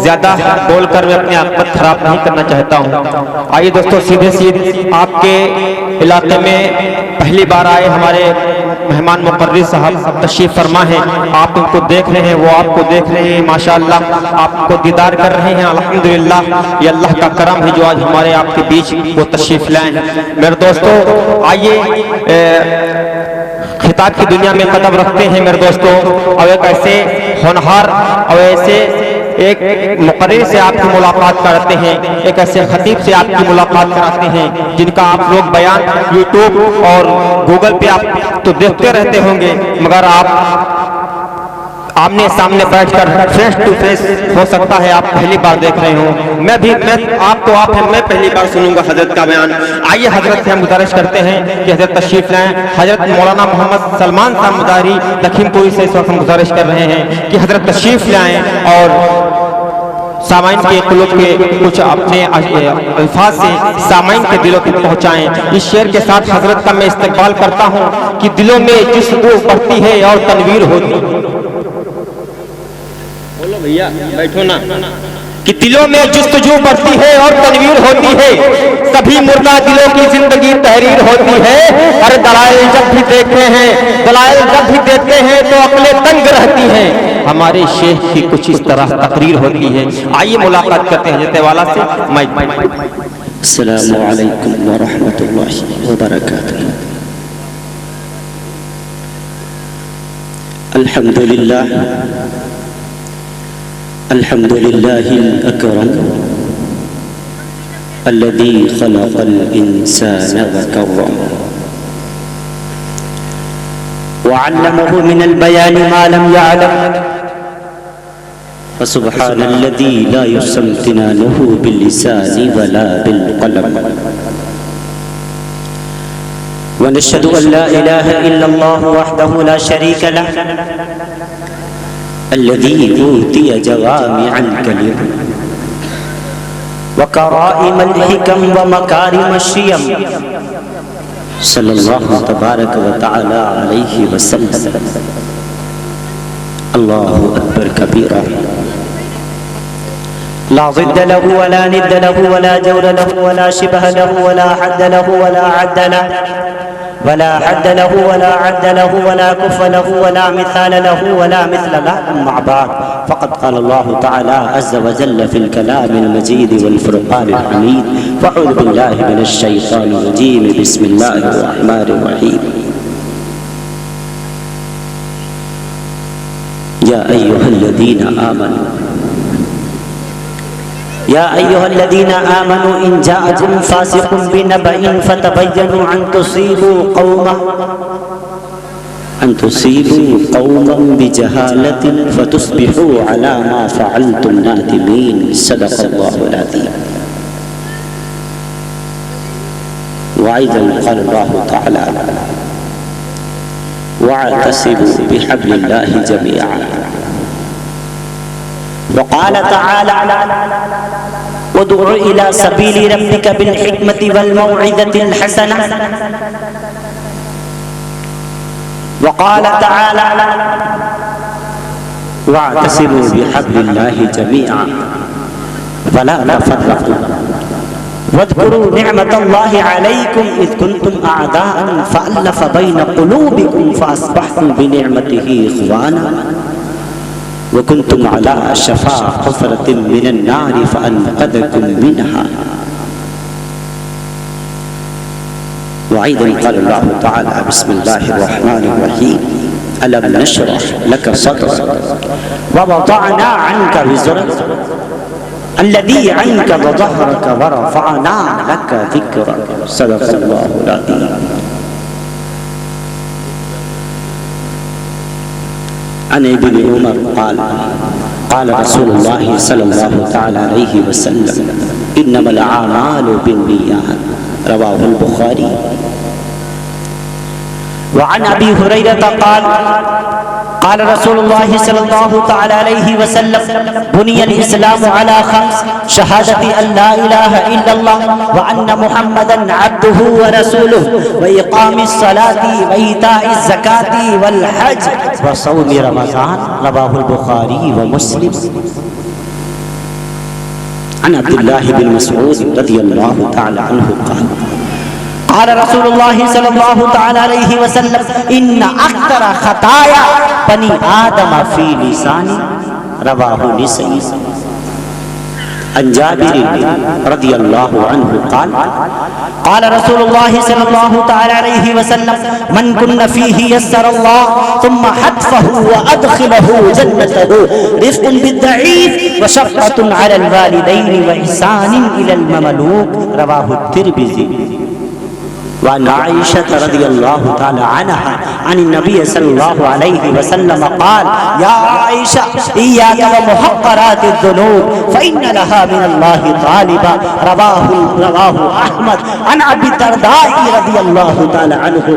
زیادہ بول کر میں اپنی عاقبت خراب نہیں کرنا چاہتا ہوں۔ آئیے دوستو، سیدھے آپ کے علاقے میں پہلی بار آئے ہمارے مہمان مقرر صاحب تشریف فرما ہیں، آپ ان کو دیکھ رہے ہیں، وہ آپ کو دیکھ رہے ہیں، ماشاءاللہ آپ کو دیدار کر رہے ہیں۔ الحمدللہ یہ اللہ کا کرم ہے جو آج ہمارے آپ کے بیچ وہ تشریف لائیں۔ میرے دوستو آئیے خطاب کی دنیا میں قدم رکھتے ہیں میرے دوستو، اور ایک ایسے ہونہار اور ایسے ایک مقرر سے آپ کی ملاقات کرتے ہیں، ایک ایسے خطیب سے آپ کی ملاقات کراتے ہیں جن کا آپ لوگ بیان یوٹیوب اور گوگل پہ آپ تو دیکھتے رہتے ہوں گے، مگر آپ آمنے سامنے بیٹھ کر فیس ٹو فیس ہو سکتا ہے آپ پہلی بار دیکھ رہے ہوں۔ میں آپ تو آپ ہیں، میں پہلی بار سنوں گا حضرت کا بیان۔ آئیے حضرت سے ہم گزارش کرتے ہیں کہ حضرت تشریف لائیں۔ حضرت مولانا محمد سلمان صاحب مداری لکھیم پوری سے اس وقت ہم گزارش کر رہے ہیں کہ حضرت تشریف لائیں اور سامعین کے قلوب کے کچھ اپنے الفاظ سے سامعین کے دلوں تک پہنچائیں۔ اس شعر کے ساتھ حضرت کا میں استقبال کرتا ہوں کہ دلوں میں جستجو بڑھتی ہے اور تنویر ہوتی ہے۔ بولو بھیا بیٹھو نا، کہ دلوں میں جستجو بڑھتی ہے اور تنویر ہوتی ہے، سبھی مردہ دلوں کی زندگی تحریر ہوتی ہے۔ اور دلائل جب بھی دیکھتے ہیں تو عقلیں تنگ رہتی ہیں، ہمارے شیخ کی کچھ اس طرح تقریر ہوتی ہے۔ آئیے ملاقات کرتے ہیں حضرت والا سے۔ السلام علیکم ورحمۃ اللہ وبرکاتہ۔ الحمدللہ الحمدللہ الأکرم الذي خلق الإنسان وكرم وعلمه من البيان ما لم يعلم فسبحان الذي لا يحصى امتنانه باللسان ولا بالقلم ونشهد أن لا إله إلا الله وحده لا شريك له الذي أوتي جوامع الكلم وكرائم الحكم ومكارم الشيم صلى الله تبارك وتعالى عليه وسلم۔ الله أكبر كبيرا لا ضد له ولا ند له ولا جور له ولا شبه له ولا حد له ولا عد له ولا حد له ولا عد له ولا كف له ولا مثال له ولا مثل له، أما بعد فقد قال الله تعالى عز وجل في الكلام المجيد والفرقان الحميد: فأعوذ بالله من الشيطان الرجيم، بسم الله الرحمن الرحيم. يا أيها الذين آمنوا إن جاءكم فاسق بنبأ فتبينوا أن تصيبوا قوما بجهالة فتصبحوا على ما فعلتم نادمين. صدق الله العظيم. وأيضا قال الله تعالى: واعتصموا بحبل الله جميعا. وقال تعالى: ادع إلى سبيل ربك بالحكمة والموعظة الحسنة. وقال تعالى: واعتصموا بحبل الله جميعا ولا تفرقوا واذكروا نعمة الله عليكم إذ كنتم أعداء فألف بين قلوبكم فأصبحتم بنعمته إخوانا وكنتم على شفا حفرة من النار فأنقذكم منها. وأيضا قال الله تعالى: بسم الله الرحمن الرحيم: ألم نشرح لك صدرك ووضعنا عنك وزرك الذي عنك ظهرك ورفعنا لك ذكرك صدق الله العظيم. عن ابن عمر قال قال رسول الله صلى الله تعالى عليه وسلم انما الاعمال بالنيات رواه البخاري. وعن ابي هريره قال قال رسول الله صلى الله تعالى عليه وسلم بني الاسلام على خمس شهادة ان لا اله الا الله وان محمدا عبده ورسوله واقام الصلاة وايتاء الزكاة والحج وصوم رمضان رواه البخاري ومسلم. عن عبد الله بن مسعود رضي الله تعالى عنه قال رسول الله صلى الله تعالى عليه وسلم ان اكثر خطايا بني آدم في لساني رواه النسائي. عن جابر رضي الله عنه قال رسول الله صلى الله تعالى عليه وسلم من كن فيه يسر الله ثم حتفه وأدخله جنته رفق بالضعيف وشفقة على الوالدين وإحسان إلى المملوك رواه الترمذي. وعن عائشة رضي الله تعالى عنها عن النبي صلى الله عليه وسلم قال يا عائشة إياك ومحقرات الذنوب فإن لها من الله طالبا رواه أحمد. عن أبي الدرداء رضي الله تعالى عنه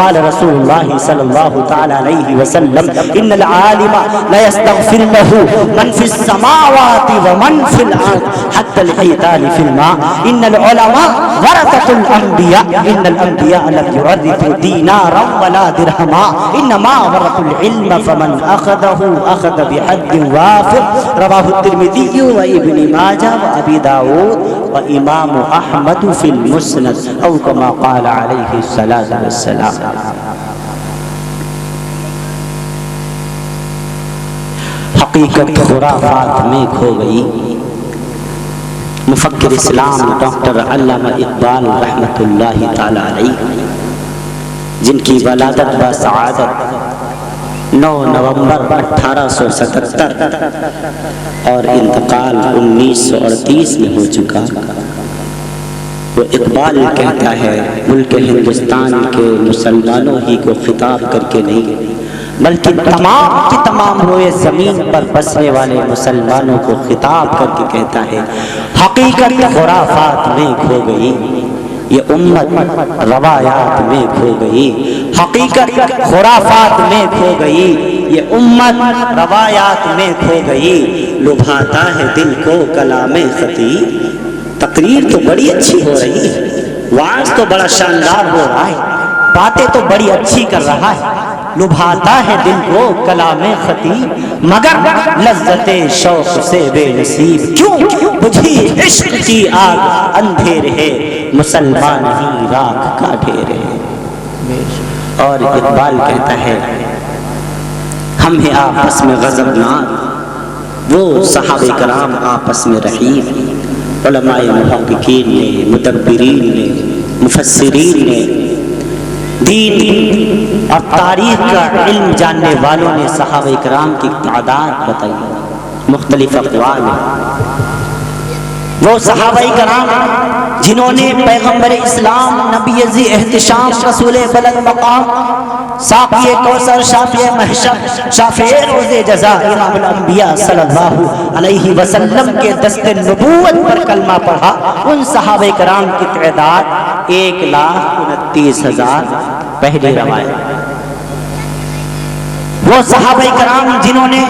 قال رسول الله صلى الله تعالى عليه وسلم إن العالم لا يستغفر له من في السماوات ومن في الأرض حتى الحيتان في الماء. إن العلماء ورثة الأنبياء إن الأنبياء لم يورثوا دينارا ولا درهما إنما ورثوا العلم فمن أخذه أخذ بحد وافر رواه الترمذي وابن ماجه وأبي داود وإمام أحمد في المسند أو كما قال عليه الصلاة والسلام. حقیقت خرافات میں کھو گئی. مفکر اسلام ڈاکٹر علامہ اقبال رحمۃ اللہ تعالی علیہ جن کی ولادت و سعادت 9 نومبر 1877 اور انتقال 1938 میں ہو چکا. وہ اقبال کہتا ہے ملک ہندوستان کے مسلمانوں ہی کو خطاب کر کے نہیں بلکہ تمام کی تمام روئے زمین پر بسنے والے مسلمانوں کو خطاب کر کے کہتا ہے حقیقت خرافات میں کھو گئی یہ امت روایات میں کھو گئی. حقیقت خرافات میں کھو گئی یہ امت روایات میں کھو گئی. لبھاتا ہے دل کو کلام خطیب. تقریر تو بڑی اچھی ہو رہی ہے, وعظ تو بڑا شاندار ہو رہا ہے, باتیں تو بڑی اچھی کر رہا ہے, لبھاتا ہے دل کو کلام خطیب, مگر لذت شوق سے بے نصیب. کیوں بجھی عشق کی آگ اندھیر ہے, مسلمان ہی راکھ کا ڈھیر ہے. اور اقبال کہتا ہے ہم ہیں آپس میں غضبناک, وہ صحابہ کرام آپس میں رحیم, علماء محققین نے, مدبرین نے, مفسرین نے, دین اور تاریخ کا علم جاننے والوں نے صحابہ کرام کی تعداد بتائی, مختلف اقوال ہیں. وہ صحابہ کرام جنہوں نے پیغمبر اسلام, نبی ذی احتشام, رسول بلند مقام, ساقی کوثر, شافع محشر, شافع روز جزا, امام الانبیاء صلی اللہ علیہ وسلم کے دست نبوت پر کلمہ پڑھا. ان صحابہ کرام کی تعداد 1,29,000 پہلی روایت. وہ صحابہ کرام جنہوں نے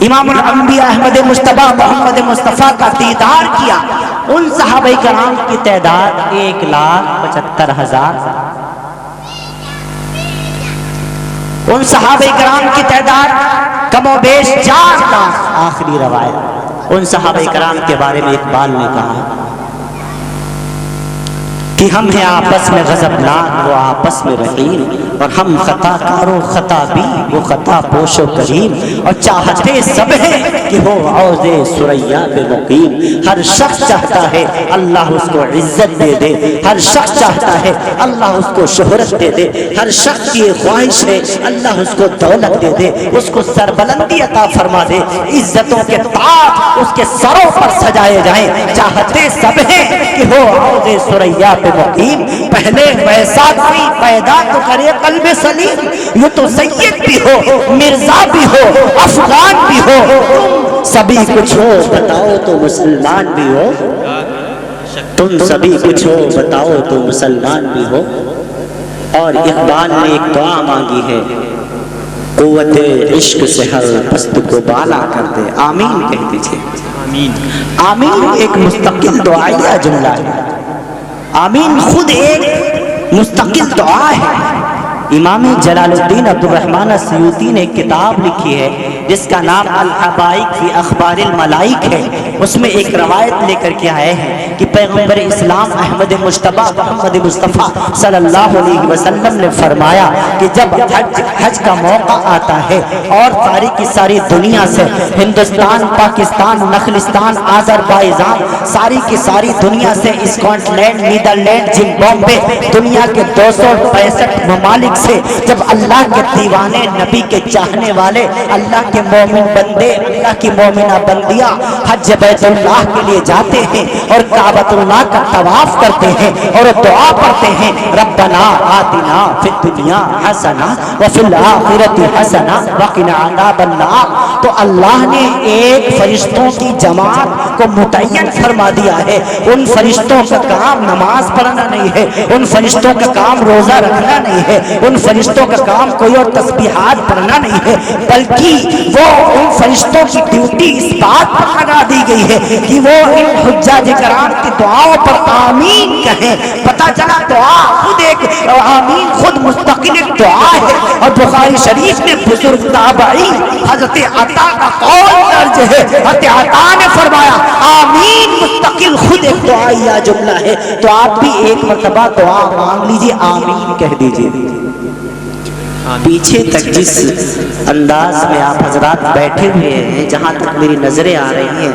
امام الانبیاء احمد مجتبیٰ محمد مصطفیٰ کا دیدار کیا, ان صحابہ کرام کی تعداد 1,75,000. ان صحابہ کرام کی تعداد کم و بیش 4 لاکھ. آخری روایت ان صحابہ کرام کے بارے میں اقبال نے کہا کہ ہم ہیں آپس میں غضبناک وہ آپس میں رحیم، اور ہم خطا کاروں خطا بھی وہ خطا پوش و کریم، اور چاہتے سب ہیں کہ ہو عوض ثریا پہ مقیم۔ ہر شخص چاہتا ہے اللہ اس کو عزت دے دے، ہر شخص چاہتا ہے اللہ اس کو شہرت دے دے، ہر شخص کی خواہش ہے اللہ اس کو دولت دے دے، اس کو سربلندی عطا فرما دے، عزتوں کے تاج اس کے سروں پر سجائے جائیں۔ چاہتے سب ہیں کہ ہو عوض ثریا پہ مقیم، پہلے ویسا کوئی پیدا تو کرے قلب سلیم۔ یوں تو سید بھی ہو مرزا بھی ہو افغان بھی ہو، تم سبھی کچھ ہو بتاؤ تو مسلمان بھی ہو، تم سبھی کچھ ہو بتاؤ تو مسلمان بھی ہو۔ اور اقبال نے ایک دعا مانگی ہے، قوت عشق سے ہر پست کو بالا کر دے۔ آمین کہہ دیجئے۔ آمین ایک مستقل دعائیہ جملہ ہے، آمین خود ایک مستقل دعا ہے۔ امام جلال الدین عبد الرحمن السیوطی نے ایک کتاب لکھی ہے جس کا نام الحقائق فی اخبار الملائک ہے۔ اس میں ایک روایت لے کر کے آئے ہیں کہ پیغمبر اسلام احمد مجتبی محمد مصطفیٰ صلی اللہ علیہ وسلم نے فرمایا کہ جب حج کا موقع آتا ہے اور ساری کی ساری دنیا سے، ہندوستان، پاکستان، نخلستان، آذربائیجان، ساری کی ساری دنیا سے، اسکاٹ لینڈ، نیدرلینڈ، زمبابوے، دنیا کے 265 ممالک سے جب اللہ کے دیوانے، نبی کے چاہنے والے، اللہ کے مومن بندے، اللہ کی مومنہ بندیاں حج بیت اللہ کے لیے جاتے ہیں اور کعبۃ اللہ کا طواف کرتے ہیں اور دعا پڑھتے ہیں، ربنا آتنا فی الدنیا حسنہ وفی الآخرۃ حسنہ وقنا عذاب النار، تو اللہ نے ایک فرشتوں کی جماعت کو متعین فرما دیا ہے۔ ان فرشتوں کا کام نماز پڑھنا نہیں ہے، ان فرشتوں کا کام روزہ رکھنا نہیں ہے، ان فرشتوں کا کام کوئی اور تسبیحات پڑھنا نہیں ہے، بلکہ وہ ان فرشتوں کی ڈیوٹی اس بات پر لگا دی گئی ہے کہ وہ ان حجاج کرام کی دعاؤں پر آمین کہیں۔ پتہ چلا دعا خود ایک آمین خود مستقل ایک دعا ہے۔ اور بخاری شریف میں بزرگ تابعی حضرت عطا کا قول درج ہے، حضرت عطا نے فرمایا آمین مستقل خود ایک دعائیہ جملہ ہے۔ تو آپ بھی ایک مرتبہ دعا مانگ لیجئے، آمین کہہ دیجئے۔ پیچھے تک جس انداز میں آپ حضرات بیٹھے ہوئے ہیں، جہاں تک میری نظریں آ رہی ہیں،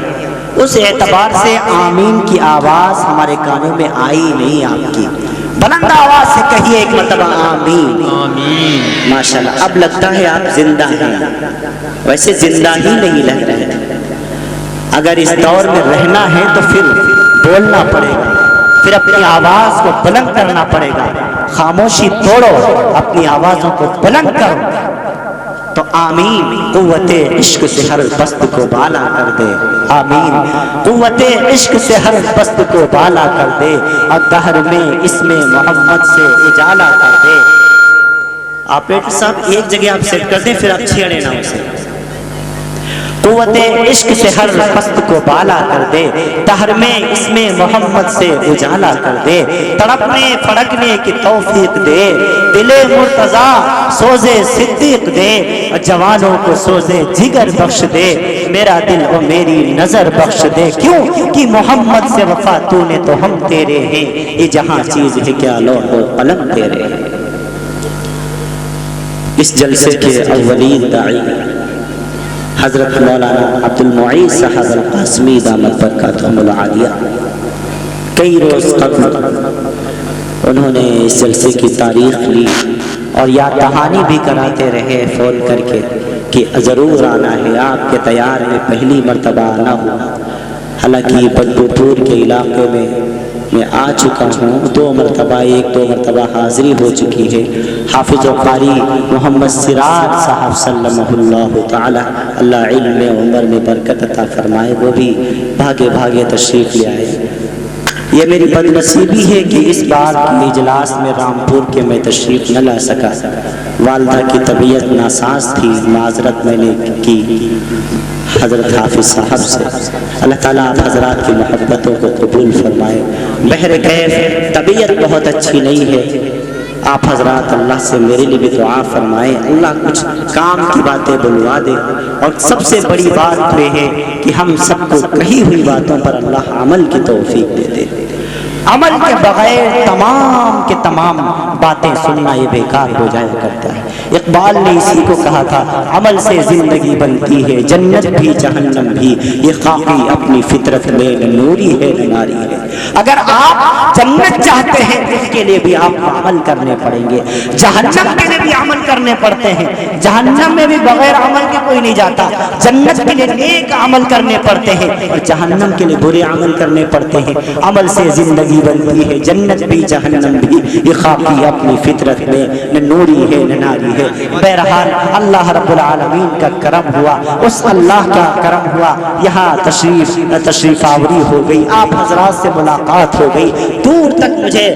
اس اعتبار سے آمین کی آواز ہمارے کانوں میں آئی نہیں آپ کی۔ بلند آواز سے کہیے ایک مرتبہ آمین۔ آمین۔ ماشاءاللہ اب لگتا ہے آپ زندہ ہیں، ویسے زندہ ہی نہیں لگ رہے ہیں۔ اگر اس دور میں رہنا ہے تو پھر بولنا پڑے گا، پھر اپنی آواز کو بلند کرنا پڑے گا۔ خاموشی توڑو، اپنی آوازوں کو بلند کرو۔ تو آمین قوت عشق سے ہر پست کو بالا کر دے، آمین قوت عشق سے ہر پست کو بالا کر دے، اور دہر میں اسم محمد سے اجالا کر دے۔ آپریٹر صاحب ایک جگہ آپ سیٹ کر دیں، پھر آپ چھیڑے نہ اسے۔ قوت عشق سے ہر پست کو بالا کر دے، دہر میں اسم محمد سے اجالا کر دے، تڑپنے پھڑکنے کی توفیق دے، دل مرتضیٰ سوزے صدیق دے، جوانوں کو سوزے جگر بخش دے، میرا دل و میری نظر بخش دے۔ کیوں کہ محمد سے وفا تو نے تو ہم تیرے ہیں، یہ جہاں چیز ہے کیا لوح و قلم تیرے ہیں۔ اس جلسے کے اولین داعی حضرت مولانا عبد المعیز صاحب القاسمی دامت برکاتہم العالیہ، کئی روز قبل انہوں نے اس جلسے کی تاریخ لی اور یاد دہانی بھی کراتے رہے فون کر کے کہ ضرور آنا ہے، آپ کے تیار میں پہلی مرتبہ آنا ہوا۔ حالانکہ بدبو پور کے علاقے میں آ چکا ہوں، دو مرتبہ حاضری ہو چکی ہے۔ حافظ و قاری محمد سراج صاحب سلمہ اللہ تعالی، اللہ علم میں عمر میں برکت عطا فرمائے، وہ بھی بھاگے تشریف لے آئے۔ یہ میری بد نصیبی ہے کہ اس بار کی اجلاس میں رامپور کے میں تشریف نہ لا سکا، والدہ کی طبیعت ناساز تھی، معذرت میں نے کی حضرت حافظ صاحب سے۔ اللہ تعالیٰ آپ حضرات کی محبتوں کو قبول فرمائے۔ بہر کیف طبیعت بہت اچھی نہیں ہے، آپ حضرات اللہ سے میرے لیے بھی دعا فرمائیں، اللہ کچھ کام کی باتیں بلوا دے، اور سب سے بڑی بات یہ ہے کہ ہم سب کو کہی ہوئی باتوں پر اللہ عمل کی توفیق دے دے۔ عمل کے بغیر تمام کے تمام باتیں سننا یہ بیکار ہو جایا کرتا ہے۔ اقبال نے اسی کو کہا تھا، عمل سے زندگی بنتی ہے جنت بھی جہنم بھی، یہ خاکی اپنی فطرت میں نہ نوری ہے نہ ناری ہے۔ اگر آپ جنت چاہتے ہیں اس کے لیے بھی آپ کو عمل کرنے پڑیں گے، جہنم کے لیے بھی عمل کرنے پڑتے ہیں، جہنم میں بھی بغیر عمل کے کوئی نہیں جاتا، جنت کے لیے نیک عمل کرنے پڑتے ہیں اور جہنم کے لیے برے عمل کرنے پڑتے ہیں۔ عمل سے زندگی بنتی ہے جنت بھی جہنم بھی، یہ خاکی اپنی فطرت میں نہ نوری ہے نہ ناری ہے۔ بہرحال اللہ رب العالمین کا کرم ہوا، اس اللہ کا کرم ہوا، یہاں تشریف آوری ہو گئی، آپ حضرات سے ملاقات ہو گئی، دور تک مجھے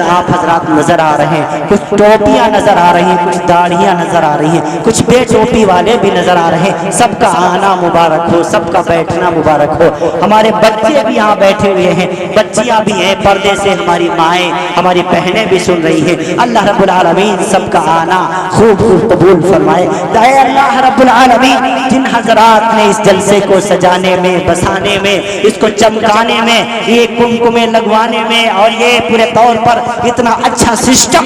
آپ حضرات نظر آ رہے ہیں، کچھ ٹوپیاں نظر آ رہی ہیں، کچھ داڑھیاں نظر آ رہی ہیں، کچھ بے ٹوپی والے بھی نظر آ رہے ہیں، سب کا آنا مبارک ہو، سب کا بیٹھنا مبارک ہو۔ ہمارے بچے بھی یہاں بیٹھے ہوئے ہیں، بچیاں بھی ہیں، پردے سے ہماری مائیں ہماری بہنیں بھی سن رہی ہیں، اللہ رب العالمین سب کا آنا خوب خوب قبول فرمائے۔ اے اللہ رب العالمین جن حضرات نے اس جلسے کو سجانے میں، بسانے میں، اس کو چمکانے میں، یہ کمکمے لگوانے میں اور یہ پورے طور پر اتنا اچھا سسٹم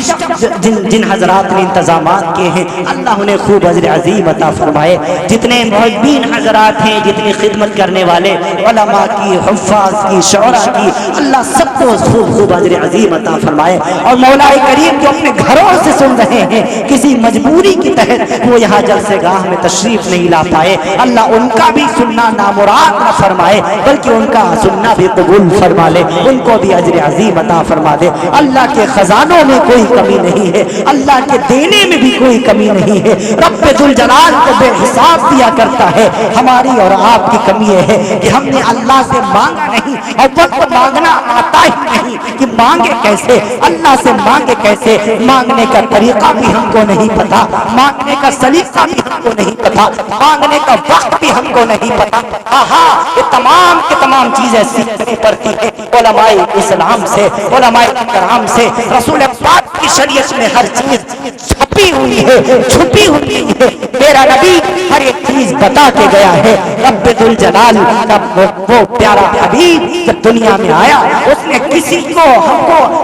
جن حضرات نے انتظامات کیے ہیں، اللہ انہیں خوب اجر عظیم عطا فرمائے۔ جتنے محبین حضرات ہیں، جتنی خدمت کرنے والے علماء کی، حفاظ کی، شعراء کی، اللہ سب کو خوب خوب اجر عظیم عطا فرمائے۔ اور مولا کریم جو اپنے گھروں سے سن رہے ہیں، کسی مجبوری کے تحت وہ یہاں جلسے گاہ میں تشریف نہیں لا پائے، اللہ ان کا بھی سننا نامراد نہ فرمائے بلکہ ان کا سننا بھی قبول فرما لے، ان کو بھی اجر عظیم عطا فرما دے۔ اللہ کے خزانوں میں کوئی کمی نہیں ہے، اللہ کے دینے میں بھی کوئی کمی نہیں ہے، رب ذوالجلال کو بے حساب دیا کرتا ہے۔ ہماری اور آپ کی کمی یہ ہے کہ ہم نے اللہ سے مانگا نہیں، اور وہ کو مانگنا آتا ہی نہیں کہ مانگے کیسے، اللہ سے مانگے کیسے، مانگنے کا طریقہ بھی ہم کو نہیں پتا، مانگنے کا سلیقہ بھی ہم کو نہیں پتا، مانگنے کا وقت بھی ہم کو نہیں پتا۔ ہاں یہ تمام کے تمام چیزیں سیکھنی پڑتی ہے علماء اسلام سے، علماء کرام سے۔ رسول پاک کی شریعت میں ہر چیز چھپی ہوئی ہے، چھپی ہوئی ہے، میرا نبی ہر ایک چیز بتا کے گیا ہے۔ رب ذوالجلال کا وہ پیارا حبیب جب دنیا میں آیا، اس نے کسی کو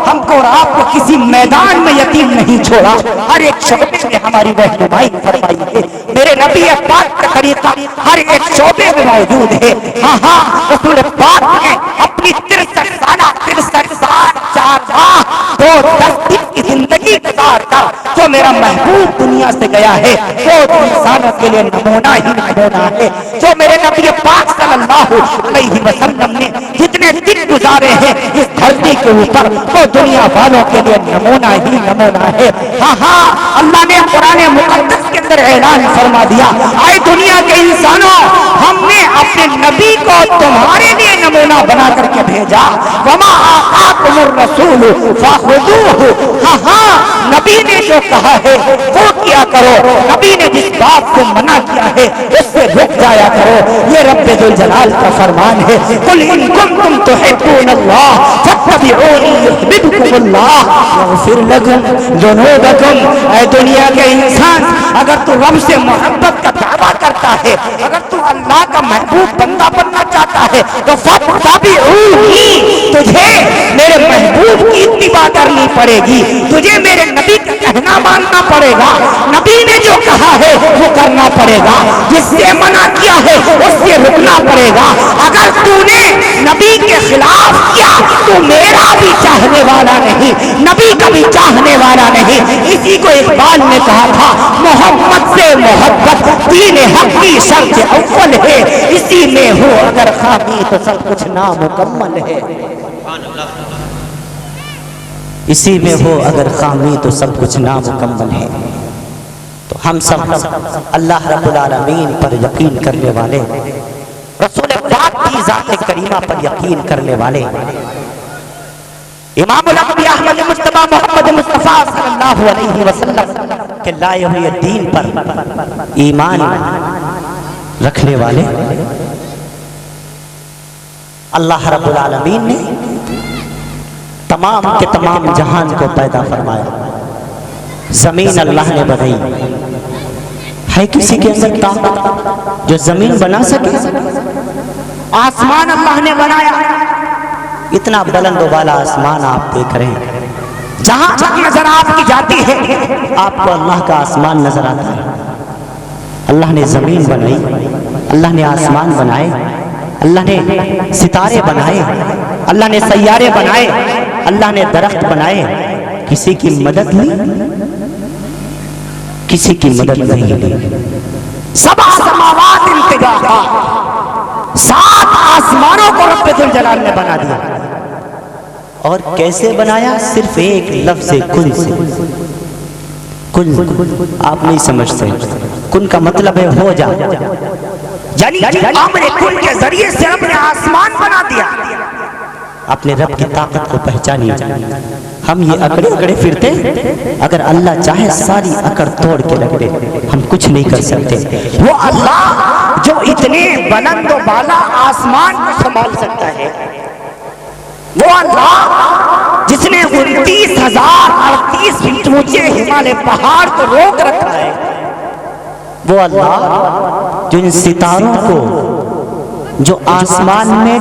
ہم کو اور آپ کو کسی میدان میں یتیم نہیں چھوڑا، ہر ایک شعبے میں ہماری رہنمائی فرمائی ہے۔ میرے نبی پاک کا طریقہ ہر ایک شعبے میں موجود ہے۔ ہاں رسول پاک نے اپنی 63 سالہ 63 سال 4 ماہ 2 10 دن کی زندگی گزار کر جو میرا محبوب دنیا سے گیا ہے، وہ انسانوں کے لیے نمونہ ہی نمونہ ہے۔ جو میرے نبی پاک صلی اللہ علیہ وسلم نے جتنے دن گزارے ہیں اس دھرتی کے اوپر، وہ دنیا والوں کے لیے نمونہ ہی نمونہ ہے۔ ہاں اللہ نے قرآن مقدس کے اندر اعلان فرما دیا، اے دنیا کے انسانوں، ہم نے اپنے نبی کو تمہارے لیے نمونہ بنا کر کے بھیجا، وما آتاکم الرسول فخذوہ۔ ہاں نبی نے جو کہا ہے وہ کیا کرو، نبی نے جس بات کو منع کیا ہے اس سے رک جایا کرو، یہ رب ذوالجلال کا فرمان ہے۔ قل ان کنتم تحبون اللہ فاتبعونی یحببکم اللہ یغفر لکم ذنوبکم۔ اے دنیا کے انسان، اگر تو رب سے محبت کا دعویٰ کرتا ہے، اگر تو اللہ کا محبوب بندہ بننا چاہتا ہے تو فاتبعونی، تجھے میرے محبوب کی اتباع کرنی پڑے گی، تجھے میرے نبی کا کہنا ماننا پڑے گا، نبی نے جو کہا ہے وہ کرنا پڑے گا، جس سے منع کیا ہے اس سے رکنا پڑے گا۔ اگر تو نے نبی کے خلاف کیا تو میرا بھی چاہنے والا نہیں، نبی کا بھی چاہنے والا نہیں۔ اسی کو اقبال نے کہا تھا، محمد سے محبت دین حق کی شرط اول ہے، اسی میں ہو اگر خامی تو سب کچھ نامکمل ہے، اسی میں ہو اگر خامی تو سب کچھ نامکمل ہے۔ تو ہم سب اللہ رب العالمین پر یقین کرنے والے، رسول پاک کی ذات کریمہ پر یقین کرنے والے، امام الانبیاء احمد مصطفیٰ محمد مصطفیٰ صلی اللہ علیہ وسلم کے لائے ہوئے دین پر ایمان رکھنے والے، اللہ رب العالمین نے تمام کے تمام جہان کو پیدا فرمایا۔ زمین اللہ نے بنائی، ہے کسی کے اندر طاقت جو زمین بنا سکے؟ آسمان اللہ نے بنایا، اتنا بلند و بالا آسمان آپ دیکھ رہے ہیں، جہاں جہاں نظر آپ کی جاتی ہے آپ کو اللہ کا آسمان نظر آتا ہے۔ اللہ نے زمین بنائی، اللہ نے آسمان بنائے، اللہ نے ستارے بنائے، اللہ نے سیارے بنائے، اللہ نے درخت بنائے، کسی کی مدد لی؟ کسی کی مدد نہیں لی۔ سبع سماوات انطباقا، 7 آسمانوں کو رب ذوالجلال نے بنا دیا۔ اور کیسے بنایا؟ صرف ایک لفظ کن سے۔ کن آپ نہیں سمجھتے، کن کا مطلب ہے ہو جا، یعنی امر کن کے ذریعے سے رب نے آسمان بنا دیا۔ اپنے رب کی طاقت کو پہچانی۔ ہم یہ اکڑے اکڑے پھرتے، اگر اللہ چاہے ساری اکڑ توڑ کے رکھ دے، ہم کچھ نہیں کر سکتے۔ وہ اللہ جو اتنے بلند و بالا آسمان کو سنبھال سکتا ہے، وہ اللہ جس نے 29,038 فٹ اونچے ہمالیہ پہاڑ کو روک رکھا ہے، وہ اللہ جو ان ستاروں کو جو آسمان میں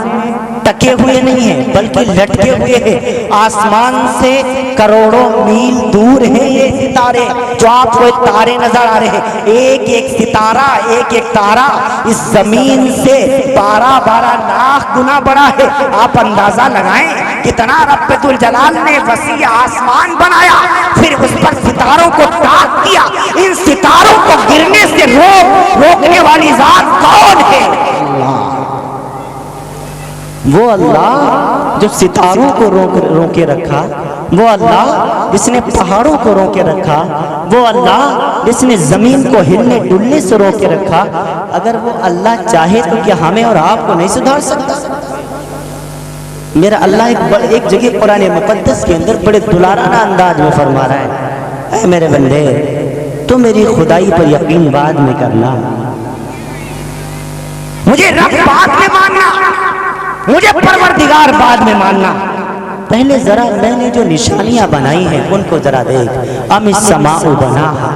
ٹکے ہوئے نہیں ہیں بلکہ لٹکے ہوئے ہیں، آسمان سے کروڑوں میل دور ہیں یہ ستارے، جو آپ کو تارے نظر آ رہے ہیں، ایک ایک ستارہ، ایک ایک تارہ اس زمین سے 12 لاکھ گنا بڑا ہے۔ آپ اندازہ لگائیں کتنا رب ذوالجلال نے وسیع آسمان بنایا، پھر اس پر ستاروں کو ٹاک دیا۔ ان ستاروں کو گرنے سے روکنے والی ذات کون ہے؟ وہ اللہ جو ستاروں کو روکے رکھا، وہ اللہ جس نے پہاڑوں کو روکے رکھا، وہ اللہ جس نے زمین کو ہلنے ڈلنے سے روکے رکھا، اگر وہ اللہ چاہے تو کیا ہمیں اور آپ کو نہیں سدھار سکتا؟ میرا اللہ ایک جگہ قرآن مقدس کے اندر بڑے دلارانہ انداز میں فرما رہا ہے، اے میرے بندے تو میری خدائی پر یقین بعد میں کرنا، مجھے رب بعد میں ماننا، مجھے پروردگار بعد میں ماننا، پہلے ذرا میں نے جو نشانیاں بنائی ہیں ان کو ذرا دیکھ۔ ام السماء بناہا،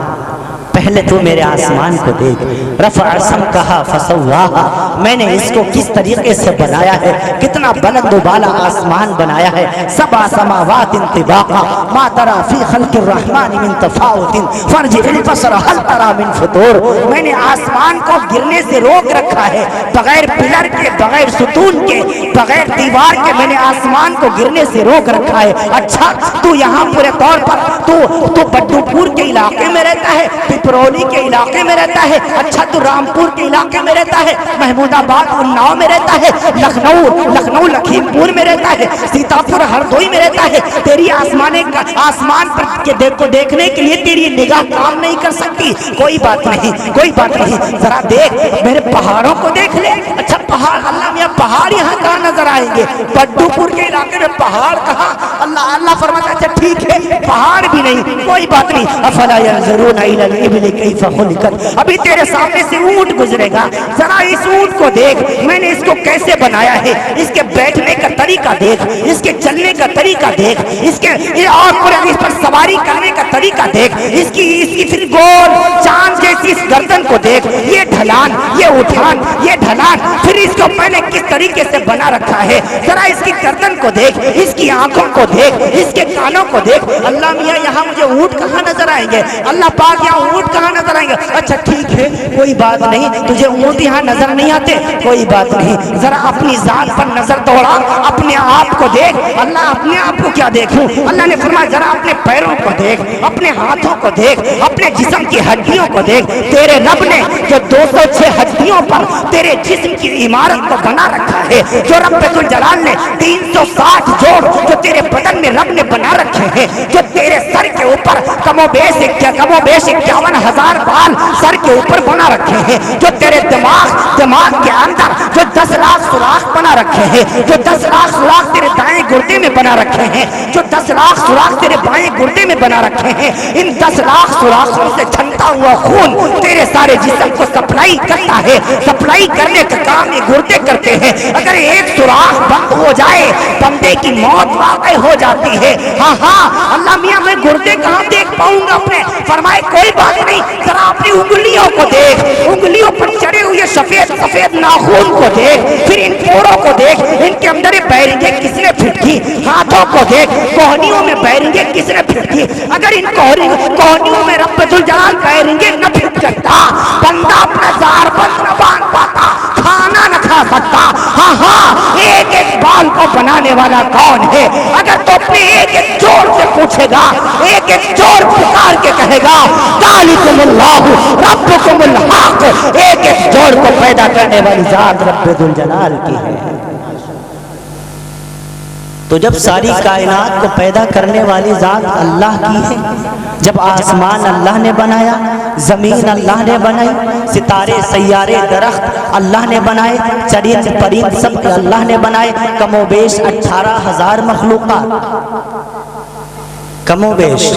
پہلے تو میرے آسمان کو دیکھ، رفع سمکہا فسواہا، میں نے اس کو کس طریقے سے بنایا ہے، کتنا بلند و بالا آسمان بنایا ہے۔ سبع سماوات انطباقا ما ترى فی خلق الرحمن من تفاوت فارجع البصر هل ترى من فطور، میں نے آسمان کو گرنے سے روک رکھا ہے، بغیر پلر کے، بغیر ستون کے، بغیر دیوار کے میں نے آسمان کو گرنے سے روک رکھا ہے۔ اچھا تو یہاں پورے طور پر تو بڈو پور کے علاقے میں رہتا ہے، پپرولی کے علاقے میں رہتا ہے، اچھا تو رامپور کے علاقے میں رہتا ہے، محمود آباد اناؤ میں رہتا ہے، لکھنؤ لکھیم پور میں رہتا ہے، سیتاپور ہردوئی میں رہتا ہے، تیری آسمان پر کو دیکھنے کے لیے تیری نگاہ کام نہیں کر سکتی، کوئی بات نہیں، کوئی بات نہیں، ذرا دیکھ میرے پہاڑوں کو دیکھ لے۔ اچھا پہاڑ، اللہ میاں پہاڑ یہاں کہاں نظر آئیں گے؟ بڈو پور کے علاقے میں پہاڑ کہاں؟ اللہ فرماتا ہے اچھا ٹھیک ہے پہاڑ بھی نہیں، کوئی بات نہیں، افلا ينظرون الى الابل كيف خلقت، ابھی تیرے سامنے سے اونٹ گزرے گا، ذرا اس اونٹ کو دیکھ، میں نے اس کو کیسے بنایا ہے، اس کے بیٹھنے کا طریقہ دیکھ، اس کے چلنے کا طریقہ دیکھ، اس پر سواری کرنے کا طریقہ دیکھ، اس کی پھر گول چاند جیسی اس گردن کو دیکھ، یہ ڈھلان، یہ اٹھان، یہ ڈھلان، پھر اس کو میں نے کس طریقے سے بنا رکھا ہے، ذرا اس کی گردن کو دیکھ، اس کی آنکھوں کو دیکھ، اس کے کانوں کو دیکھ۔ اللہ میاں یہاں مجھے اونٹ کہاں نظر آئیں گے؟ اللہ پاک یہاں اونٹ کہاں نظر آئیں گے؟ اچھا ٹھیک ہے کوئی بات نہیں، تجھے اونٹ یہاں نظر نہیں آتے، کوئی بات نہیں، ذرا اپنی ذات پر نظر دوڑا، اپنے آپ کو دیکھ۔ اللہ اپنے آپ کو کیا دیکھوں؟ اللہ نے فرمایا ذرا اپنے پیروں کو دیکھ، اپنے ہاتھوں کو دیکھ، اپنے جسم کی ہڈیوں کو دیکھ۔ تیرے رب نے جو 206 ہڈیوں پر تیرے جسم کی عمارت کو بنا رکھا ہے، جو رب ذوالجلال نے 360 جوڑ جو تیرے بدن میں رب نے بنا رکھے ہیں، جو تیرے سر کے اوپر کم و بیش 51,000 بال سر کے اوپر بنا رکھے ہیں، جو تیرے دماغ کے اندر جو 10 لاکھ سوراخ بنا رکھے ہیں، جو 10 لاکھ سوراخ تیرے دائیں گردے میں بنا رکھے ہیں، جو 10 لاکھ سوراخ تیرے بائیں گردے میں بنا رکھے ہیں، ان 10 لاکھ سوراخوں سے چھنتا ہوا خون تیرے سارے جسم کو سپلائی کرتا ہے، سپلائی کرنے کا کام یہ گردے کرتے ہیں۔ اگر ایک سوراخ بند ہو جائے بندے کی موت واقع ہو جاتی جاتی ہے. ہاں ہاں اللہ میاں میں گردے کہاں دیکھ پاؤں گا اپنے؟ فرمائے کوئی بات نہیں، ذرا اپنی انگلیوں کو دیکھ، انگلیوں پر چڑھے ہوئے سفید سفید ناخون کو دیکھ، پھر ان پوروں کو دیکھ، ان کے اندر بیرنگیں کس نے فٹ کی؟ ہاتھوں کو دیکھ، کوہنیوں میں بیرنگیں کس نے فٹ کی؟ اگر ان کوہنیوں میں رب ذوالجلال بیرنگیں نہ فٹ کرتا، بندہ اپنا زار بند نہ باندھ پاتا، کھانا نہ کھا سکتا. ہاں ہاں ایک ایک بال کو بنانے والا کون ہے؟ اگر تو اپنے ایک ایک جوڑ سے پوچھے گا، ایک ایک جوڑ پکار کے کہے گا ذالکم اللہ ربکم الحق، ایک ایک جوڑ کو پیدا کرنے والی ذات رب ذوالجلال کی ہے. تو جب ساری کائنات کو پیدا کرنے والی ذات اللہ کی ہے، جب آسمان اللہ نے بنایا، زمین اللہ نے بنائی، ستارے سیارے درخت اللہ نے بنائے، چرند پرند سب اللہ نے بنائے، کم و بیش 18,000 مخلوقات. کم و بیش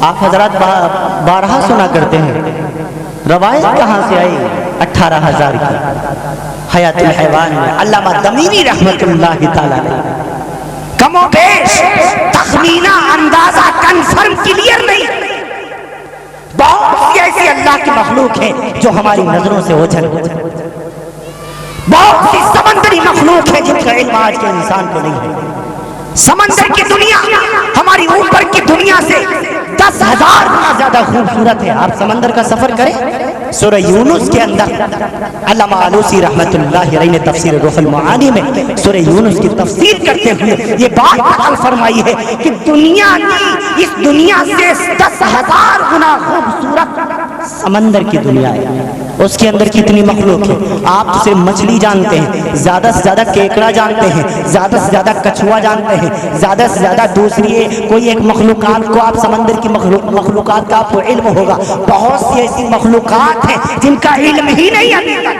آپ حضرات بارہا سنا کرتے ہیں، روایت کہاں سے آئی 18,000 کی؟ حیات الحیوان میں علامہ دمیری رحمت اللہ تعالی نے کم و بیش تخمینہ اندازہ کنفرم کلیئر نہیں. بہت سی ایسی اللہ کی مخلوق ہے جو ہماری نظروں سے اوجھل، بہت سی سمندری مخلوق ہے جن کا علم آج کے انسان کو نہیں ہے. سمندر کی دنیا ہماری اوپر کی دنیا سے 10,000 گنا زیادہ خوبصورت ہے. آپ سمندر کا سفر کریں، سورہ یونس کے اندر علامہ آلوسی رحمت اللہ علیہ نے تفسیر روح المعانی میں سورہ یونس کی تفسیر کرتے ہوئے یہ بات نقل فرمائی ہے کہ دنیا کی اس دنیا سے 10,000 گنا خوبصورت سمندر کی دنیا ہے. اس کے اندر کتنی مخلوق ہے؟ آپ صرف مچھلی جانتے ہیں، زیادہ سے زیادہ کیکڑا جانتے ہیں، زیادہ سے زیادہ کچھوا جانتے ہیں، زیادہ سے زیادہ دوسری کوئی ایک مخلوقات کو آپ سمندر کی مخلوقات کا آپ کو علم ہوگا. بہت سی ایسی مخلوقات ہیں جن کا علم ہی نہیں ابھی تک.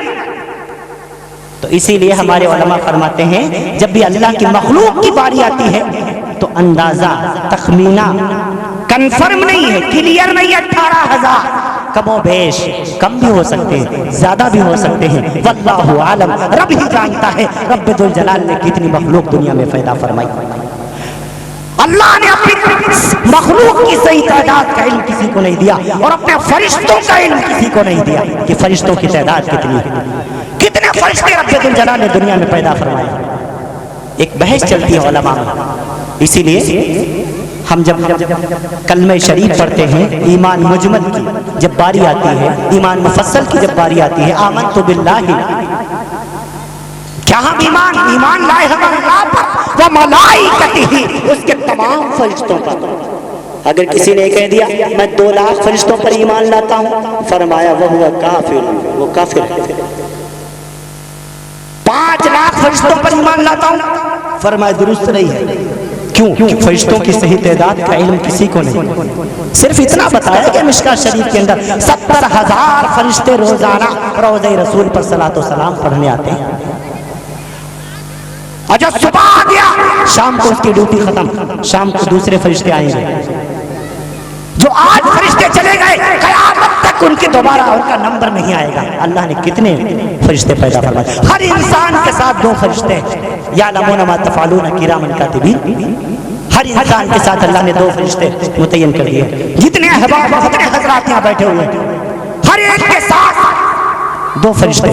تو اسی لیے ہمارے علماء فرماتے ہیں جب بھی اللہ کی مخلوق کی باری آتی ہے تو اندازہ تخمینہ کنفرم نہیں ہے، کلیئر نہیں. 18,000 کم و بیش، کم بھی ہو سکتے ہیں، زیادہ بھی ہو سکتے ہیں. واللہ عالم، رب ہی جانتا ہے رب ذوالجلال نے کتنی مخلوق دنیا میں پیدا فرمائی. اللہ نے اپنی مخلوق کی صحیح تعداد کا علم کسی کو نہیں دیا، اور اپنے فرشتوں کا علم کسی کو نہیں دیا کہ فرشتوں کی تعداد کتنی ہے. کتنے فرشتے رب ذوالجلال نے دنیا میں پیدا فرمائے. ایک بحث چلتی ہے علماء میں. اسی لیے ہم جب کلمہ شریف پڑھتے ہیں ایمان مجمل کی جب باری آتی ہے، ایمان مفصل کی جب باری آتی ہے، آمنت باللہ، کیا ہم ایمان لائے ہم اللہ پر و ملائکتہ، اس کے تمام فرشتوں پر. اگر کسی نے کہہ دیا میں 2 لاکھ فرشتوں پر ایمان لاتا ہوں، فرمایا وہ کافر، وہ کافر ہے. 5 لاکھ فرشتوں پر ایمان لاتا ہوں، فرمایا درست نہیں ہے. کیوں؟ فرشتوں کی صحیح تعداد کا علم کسی کو نہیں. صرف اتنا بتایا کہ مشکاۃ شریف کے اندر 70,000 فرشتے روزانہ روضہ رسول پر صلاۃ و سلام پڑھنے آتے ہیں. اور جب صبح آ گیا، شام کو اس کی ڈیوٹی ختم، شام کو دوسرے فرشتے آئیں گے. جو آج فرشتے چلے گئے قیامت تک ان کے دوبارہ ان کا نمبر نہیں آئے گا. اللہ نے کتنے فرشتے پیدا فرمائے. ہر انسان کے ساتھ 2 فرشتے ہیں، یعلمون ما تفعلون کراما کاتبین. ہر انسان کے ساتھ اللہ نے 2 فرشتے متعین کر دیے. جتنے احباب جتنے حضرات یہاں بیٹھے ہوئے ہیں، ہر ایک کے ساتھ 2 فرشتے.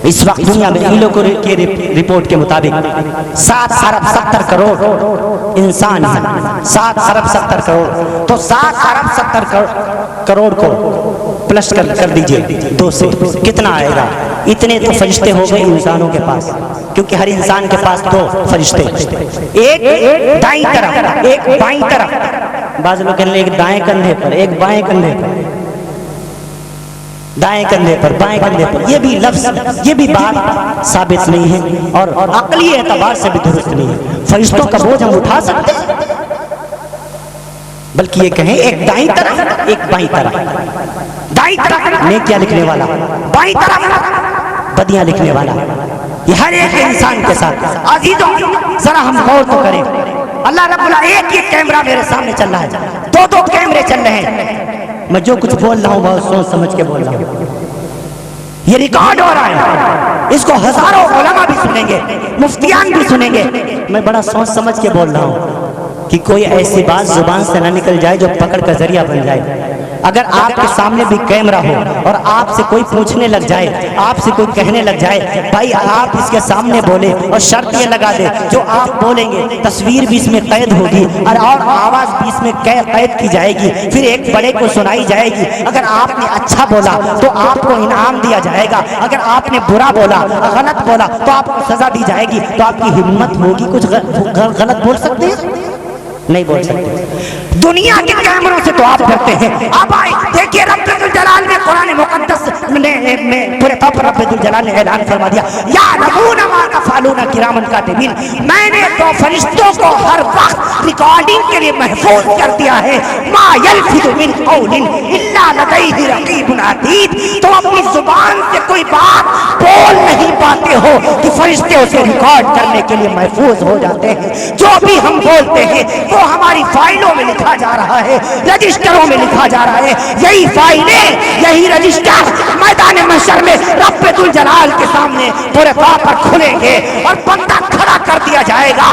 اس وقت دنیا میں ایلو کی رپورٹ کے مطابق 7 ارب 70 کروڑ انسان ہیں. 7 ارب 70 کروڑ. تو 7 ارب 70 کروڑ کو پلس کر دیجئے 2 سے کتنا آئے گا؟ اتنے تو فرشتے ہو گئے انسانوں کے پاس، کیونکہ ہر انسان کے پاس 2 فرشتے، ایک دائیں طرف ایک بائیں طرف. بعض لوگ کہنے ایک دائیں کندھے پر ایک بائیں کندھے پر، دائیں کندھے پر بائیں کندھے پر. یہ بھی لفظ، یہ بھی بات ثابت نہیں ہے اور عقلی اعتبار سے بھی درست نہیں ہے. فرشتوں کا بوجھ ہم اٹھا سکتے ہیں، بلکہ یہ کہیں ایک دائیں طرف ایک بائیں طرف. دائیں طرف نیکیاں لکھنے والا، بائیں طرف بدیاں لکھنے والا. یہ ہر ایک انسان کے ساتھ. عزیزوں ذرا ہم غور تو کریں. اللہ رب العالمین، ایک کیمرہ میرے سامنے چل رہا ہے، 2 کیمرے چل رہے ہیں. میں جو کچھ بول رہا ہوں بہت سوچ سمجھ کے بول رہا ہوں. یہ ریکارڈ ہو رہا ہے، اس کو ہزاروں علماء بھی سنیں گے، مفتیان بھی سنیں گے. میں بڑا سوچ سمجھ کے بول رہا ہوں. کہ کوئی ایسی بات زبان سے نہ نکل جائے جو پکڑ کا ذریعہ بن جائے۔ اگر آپ کے سامنے بھی کیمرہ ہو اور آپ سے کوئی پوچھنے لگ جائے، آپ سے کوئی کہنے لگ جائے بھائی آپ اس کے سامنے بولے، اور شرط یہ لگا دے جو آپ بولیں گے تصویر بھی اس میں قید ہوگی اور آواز بھی اس میں قید کی جائے گی، پھر ایک بڑے کو سنائی جائے گی۔ اگر آپ نے اچھا بولا تو آپ کو انعام دیا جائے گا، اگر آپ نے برا بولا، غلط بولا تو آپ کو سزا دی جائے گی۔ تو آپ کی ہمت ہوگی کچھ غلط بول سکتے ہیں؟ نہیں بول سکتے۔ دنیا کے کیمروں سے تو آپ ڈرتے ہیں۔ اب آئے دیکھیے رب الجلال نے قرآن مقدس میں پورے طور پر رب الجلال نے اعلان فرما دیا یعلمون ما تفعلون کرامن کاتبین، میں نے تو فرشتوں کو ہر وقت ریکارڈنگ کے لیے محفوظ کر دیا ہے۔ ما یلفظ من قول الا لدیہ رقیب عتید، تم اپنی زبان سے کوئی بات بول نہیں پاتے ہو کہ فرشتے اسے ریکارڈ کرنے کے لیے محفوظ ہو جاتے ہیں۔ جو بھی ہم بولتے ہیں وہ ہماری فائلوں میں لکھا جا رہا ہے، رجسٹروں میں لکھا جا رہا ہے۔ یہی فائلیں، یہی رجسٹر میدان محشر میں رب الجلال کے سامنے پورے طور پر کھلیں گے اور بندہ کھڑا کر دیا جائے گا۔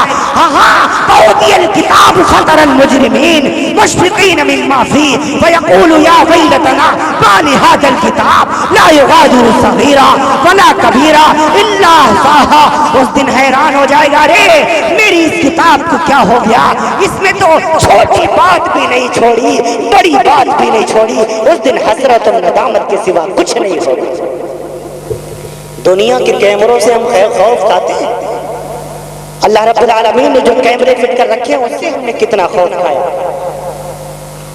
فَأُوتِيَ الْكِتَابُ فَتَرَى الْمُجْرِمِينَ مُشْفِقِينَ مِمَّا فِيهِ وَيَقُولُوا يَا وَيْلَتَنَا مَا لِهَذَا الْكِتَابِ لَا يُغَادِرُ صَغِيرًا وَلَا كَبِيرًا إِلَّا أَحْصَاهَا۔ اس دن حیران ہو جائے گا، رے میری اس کتاب کو کیا ہو گیا، اس میں تو چھوٹی بات بھی نہیں چھوڑی، بڑی بات بھی نہیں چھوڑی۔ اس دن حسرت اور ندامت کے سوا کچھ نہیں ہوگا۔ دنیا کے کیمروں سے ہم خوف کھاتے ہیں، اللہ رب العالمین نے جو کیمرے فٹ کر رکھے ہیں اس سے ہم نے کتنا خوف کھایا،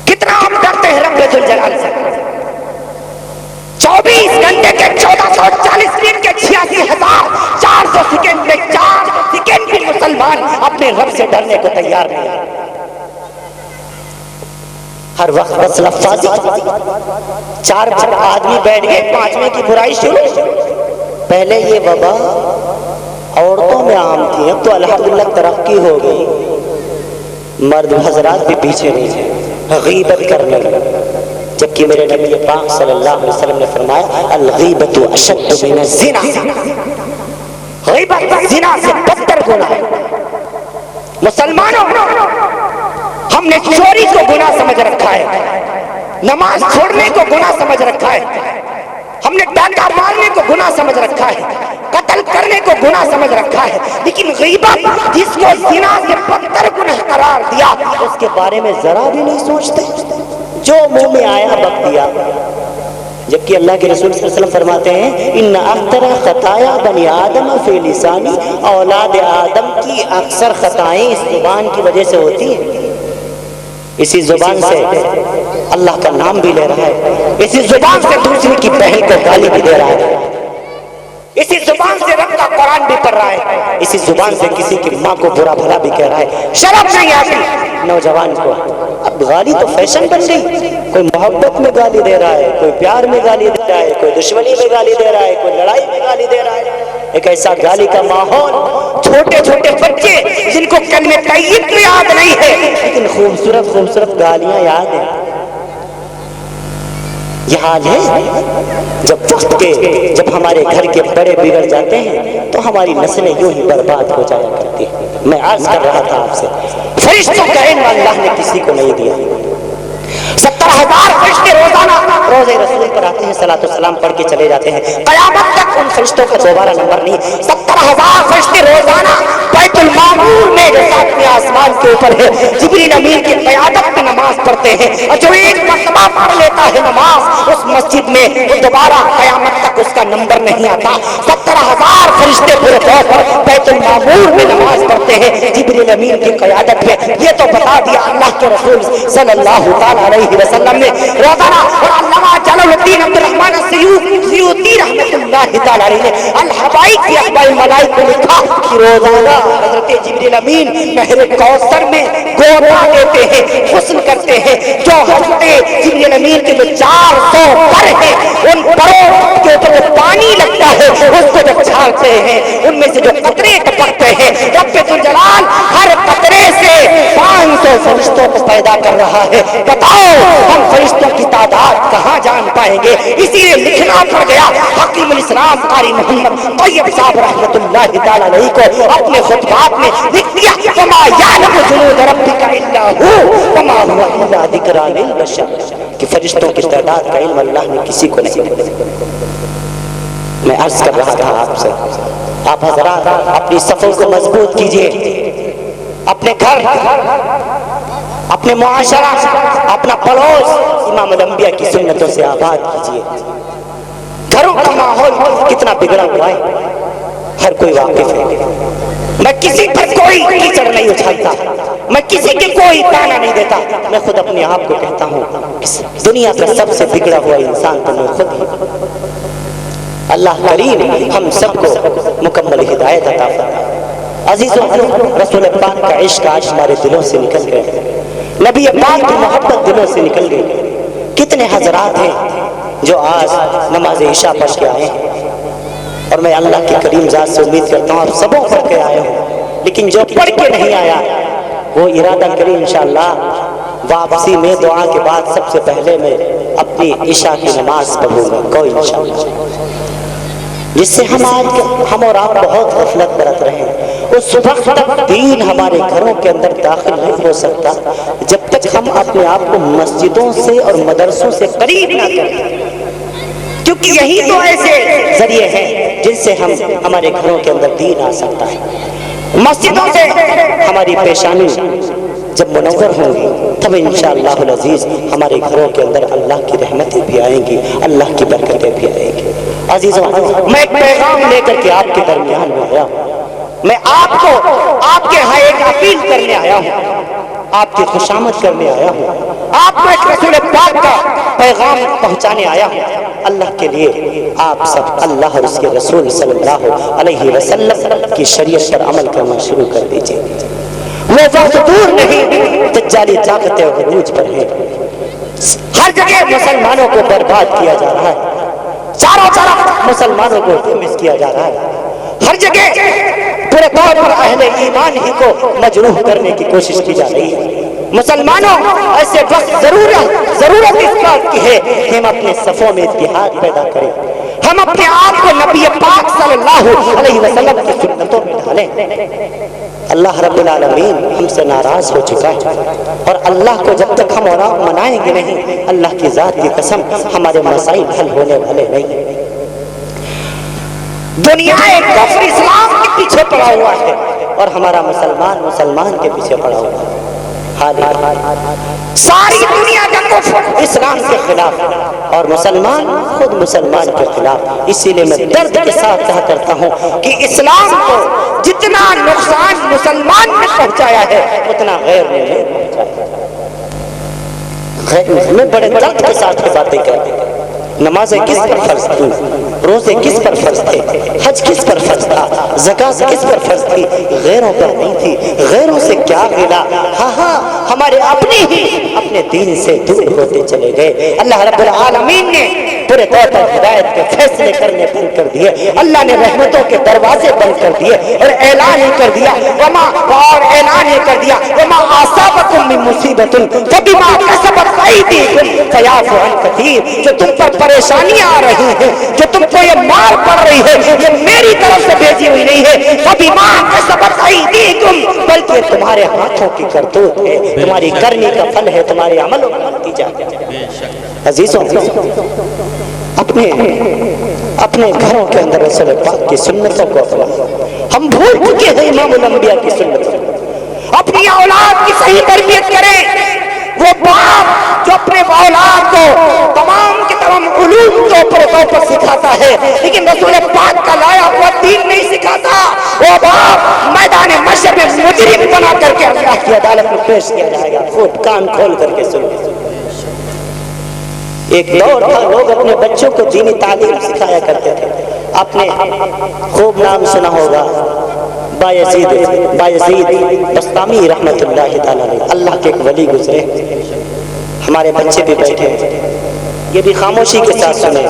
کتنا ہم ڈرتے ہیں رب الجلال سے۔ 24 گھنٹے کے 1440 منٹ کے 86,400 سیکنڈ میں 4 سیکنڈ بھی مسلمان اپنے رب سے ڈرنے کو تیار نہیں۔ ہر وقت بس لفظی، 4 آدمی بیٹھ گئے، 5ویں کی برائی شروع۔ پہلے یہ وبا عورتوں میں عام تھی، اب تو الحمدللہ ترقی ہو گئی، مرد حضرات بھی پیچھے نہیں ہیں، غیبت کرنے لگے، جبکہ میرے نبی پاک صلی اللہ علیہ وسلم نے فرمایا الغیبت اشد من الزنا، غیبت زنا سے بدتر گناہ ہے۔ مسلمانوں ہم نے چوری کو گناہ سمجھ رکھا ہے، نماز چھوڑنے کو گناہ سمجھ رکھا ہے، ہم نے ڈاکہ مارنے کو گناہ سمجھ رکھا ہے، قتل کرنے کو گناہ سمجھ رکھا ہے، لیکن غیبت جس کو زنا سے بدتر گناہ قرار دیا اس کے بارے میں ذرا بھی نہیں سوچتے، جو منہ میں آیا بک دیا۔ جبکہ اللہ کے رسول صلی اللہ علیہ وسلم فرماتے ہیں ان اکثر خطایا بنی آدم فی لسانی، اولاد آدم کی اکثر خطائیں اس زبان کی وجہ سے ہوتی ہیں۔ اسی زبان سے اللہ کا نام بھی لے رہا ہے، اسی زبان سے دوسری کی بہن کو گالی بھی دے رہا ہے، اسی زبان سے رب کا قرآن بھی پڑھ رہا ہے، اسی زبان سے کسی کی ماں کو برا بھلا بھی کہہ رہا ہے۔ شرم نہیں آتی نوجوان کو، اب گالی تو فیشن بن گئی، کوئی محبت میں گالی دے رہا ہے، کوئی پیار میں گالی دے رہا ہے، کوئی دشمنی میں گالی دے رہا ہے، کوئی لڑائی میں گالی دے رہا ہے۔ ایک ایسا گالی کا ماحول، چھوٹے چھوٹے بچے جن کو کلمہ طیب تو یاد نہیں ہے لیکن خوبصورت خوبصورت گالیاں یاد ہیں۔ یہ حال ہے جب ہمارے گھر کے بڑے بگڑ جاتے ہیں تو ہماری نسلیں یوں ہی برباد ہو جایا کرتی ہیں۔ میں عرض کر رہا تھا آپ سے، فرشتوں کا علم اللہ نے کسی کو نہیں دیا۔ 70,000 فرشتے روزانہ روزے رسول پر آتے ہیں، صلاۃ والسلام پڑھ کے چلے جاتے ہیں، قیامت تک ان فرشتوں کا دوبارہ نمبر نہیں۔ 70,000 فرشتے روزانہ بیت المعمور میں جو 7ویں آسمان کے اوپر ہے جبریل امین کی قیادت میں نماز پڑھتے ہیں، اور جو ایک مرتبہ پڑھ لیتا ہے نماز اس مسجد میں وہ دوبارہ قیامت تک اس کا نمبر نہیں آتا۔ 70,000 فرشتے پورے طور پر بیت المعمور میں نماز پڑھتے ہیں جبریل امین کی قیادت میں۔ یہ تو بتا دیا اللہ کے رسول صلی اللہ تعالی علیہ وسلم نے روزانہ۔ اور علامہ جلال الدین عبد الرحمن السیوطی رحمۃ اللہ تعالی علیہ نے الحبائق فی اخبار الملائکہ کو لکھا کہ روزانہ حضرت جبریل امین نہر کوثر میں گوتا دیتے ہیں، غسل کرتے ہیں، جو حضرت جبریل امین کے جو 400 پر ہیں ان پروں کے اوپر جو پانی لگتا ہے اس کو جب چھاڑتے ہیں ان میں سے جو قطرے ٹپکتے ہیں رب الجلال ہر قطرے سے 500 فرشتوں کو پیدا کر رہا ہے۔ بتاؤ ہم فرشتوں کی تعداد کہاں جان پائیں گے؟ اسی لیے لکھنا پڑ گیا حکیم الاسلام قاری محمد طیب صاحب رحمۃ اللہ تعالی علیہ کو اپنے خطبات میں لکھ دیا وما یعلم جنود ربک الا هو وما هو الا ذکری للبشر، کہ فرشتوں کی تعداد کا علم اللہ نے کسی کو نہیں دیا۔ میں عرض کر رہا تھا آپ سے، آپ حضرات اپنی صفوں کو مضبوط کیجئے، اپنے گھر، اپنے معاشرہ، اپنا پڑوس امام الانبیاء کی سنتوں سے آباد کیجئے۔ گھروں کا ماحول کتنا بگڑا ہوا ہے، ہر کوئی واقف ہے۔ میں کسی پر کوئی کیچڑ نہیں اچھالتا، میں کسی کے کوئی تانا نہیں دیتا، میں خود اپنے آپ کو کہتا ہوں دنیا کا سب سے بگڑا ہوا انسان تو میں خود ہی۔ اللہ کریم ہم سب کو مکمل ہدایت عطا فرمائے۔ عزیزوں، رسول پاک کا عشق آج ہمارے دلوں سے نکل گئے، نبی پاک کی محبت دلوں سے نکل گئی۔ کتنے حضرات ہیں جو آج نماز عشاء پڑھ کے آئے ہیں، اور میں اللہ کی کریم ذات سے امید کرتا ہوں آپ سبوں پڑھ کے آئے ہوں، لیکن جو پڑھ کے نہیں آیا وہ ارادہ کرے انشاءاللہ واپسی میں دعا کے بعد سب سے پہلے میں اپنی عشاء کی نماز پڑھوں گا کوئی انشاءاللہ، جس سے ہم اور آپ بہت غفلت برت رہے ہیں۔ اس وقت تک دین ہمارے گھروں کے اندر داخل نہیں ہو سکتا جب تک ہم اپنے آپ کو مسجدوں سے اور مدرسوں سے قریب نہ کریں، کیونکہ یہی تو ایسے ذریعے ہیں جن سے ہمارے گھروں کے اندر دین آ سکتا ہے۔ مسجدوں سے ہماری پیشانی جب منور ہوں گی تب انشاءاللہ العزیز ہمارے گھروں کے اندر اللہ کی رحمتیں بھی آئیں گی، اللہ کی برکتیں بھی آئیں گی۔ عزیزوں، میں ایک پیغام لے کر کے آپ کے درمیان میں آیا ہوں، میں آپ کو آپ کے ہاں ایک اپیل کرنے آیا ہوں، آپ کی خوشامد کرنے آیا ہوں، آپ کو ایک رسول پاک کا پیغام پہنچانے آیا ہوں۔ اللہ کے لیے آپ سب اللہ اور اس کے رسول صلی اللہ علیہ وسلم کی شریعت پر عمل کرنا شروع کر دیجئے۔ وہ وقت دور نہیں دجالی طاقتیں عروج پر ہیں، ہر جگہ مسلمانوں کو برباد کیا جا رہا ہے، چاروں طرف مسلمانوں کو ڈیمیج کیا جا رہا ہے، ہر جگہ پورے طور پر اہل ایمان ہی کو مجروح کرنے کی کوشش کی جا رہی ہے۔ مسلمانوں، ایسے وقت ضرورت اس بات کی ہے کہ ہم اپنے صفوں میں اتحاد پیدا کریں، ہم اپنے آپ کو نبی پاک صلی اللہ علیہ وسلم کی سنتوں میں ڈالیں۔ اللہ رب العالمین ہم سے ناراض ہو چکا ہے، اور اللہ کو جب تک ہم اور آپ منائیں گے نہیں، اللہ کی ذات کی قسم ہمارے مسائل حل ہونے والے نہیں۔ دنیا ایک کفر اسلام کے پیچھے پڑا ہوا ہے اور ہمارا مسلمان کے پیچھے پڑا ہوا ہے۔ ساری دنیا کا کفر اسلام کے خلاف اور مسلمان خود مسلمان کے خلاف۔ اسی لیے میں درد کے ساتھ کہا کرتا ہوں کہ اسلام کو جتنا نقصان مسلمان نے پہنچایا ہے اتنا غیر نے نہیں پہنچایا۔ میں بڑے درد کے ساتھ یہ باتیں کہتے ہیں۔ نمازیں کس پر فرض تھی، روزے کس پر فرض تھے، حج کس پر فرض تھا، زکات کس پر فرض تھی، غیروں پر نہیں تھی۔ غیروں سے کیا ملا؟ ہاں ہمارے اپنے ہی اپنے دین سے دور ہوتے چلے گئے۔ اللہ رب العالمین نے پورے طور پر ہدایت کے فیصلے کرنے بند کر دیے، اللہ نے رحمتوں کے دروازے بند کر دیے، اور اعلان ہی کر دیا وما اصابکم من مصیبت فبما کسبت ایدیکم فیعفو عن کثیر۔ جو تم پر پریشانیاں آ رہی ہیں، جو تم کو یہ مار پڑ رہی ہے، یہ میری طرف سے بھیجی ہوئی نہیں ہے۔ فبما کسبت ایدیکم، بلکہ تمہارے ہاتھوں کی کرتوت ہے، تمہاری کرنی کا پھل ہے، تمہارے عملوں کا نتیجہ ہے۔ عزیزوں، اپنے گھروں کے اندر رسول پاک کی سنتوں کو اپنا، ہم بھول چکے ہیں امام الانبیاء کی سنتوں۔ اپنی اولاد کی صحیح تربیت کریں۔ وہ باپ جو اپنے اولاد کو تمام کے تمام علوم کو اوپر اوپر سکھاتا ہے، لیکن رسول پاک کا لایا ہوا دین نہیں سکھاتا، وہ باپ میدان محشر میں مجرم بنا کر کے اللہ کی عدالت میں پیش کیا جائے گا۔ خوب کان کھول کر کے سنیں۔ ایک دور تھا لوگ اپنے بچوں کو دینی تعلیم سکھایا کرتے تھے۔ آپ نے خوب نام سنا ہوگا بایزید بسطامی رحمت اللہ تعالیٰ علیہ، اللہ کے ایک ولی گزرے، ہمارے بچے بھی بیٹھے ہیں، یہ بھی خاموشی کے ساتھ سنیں۔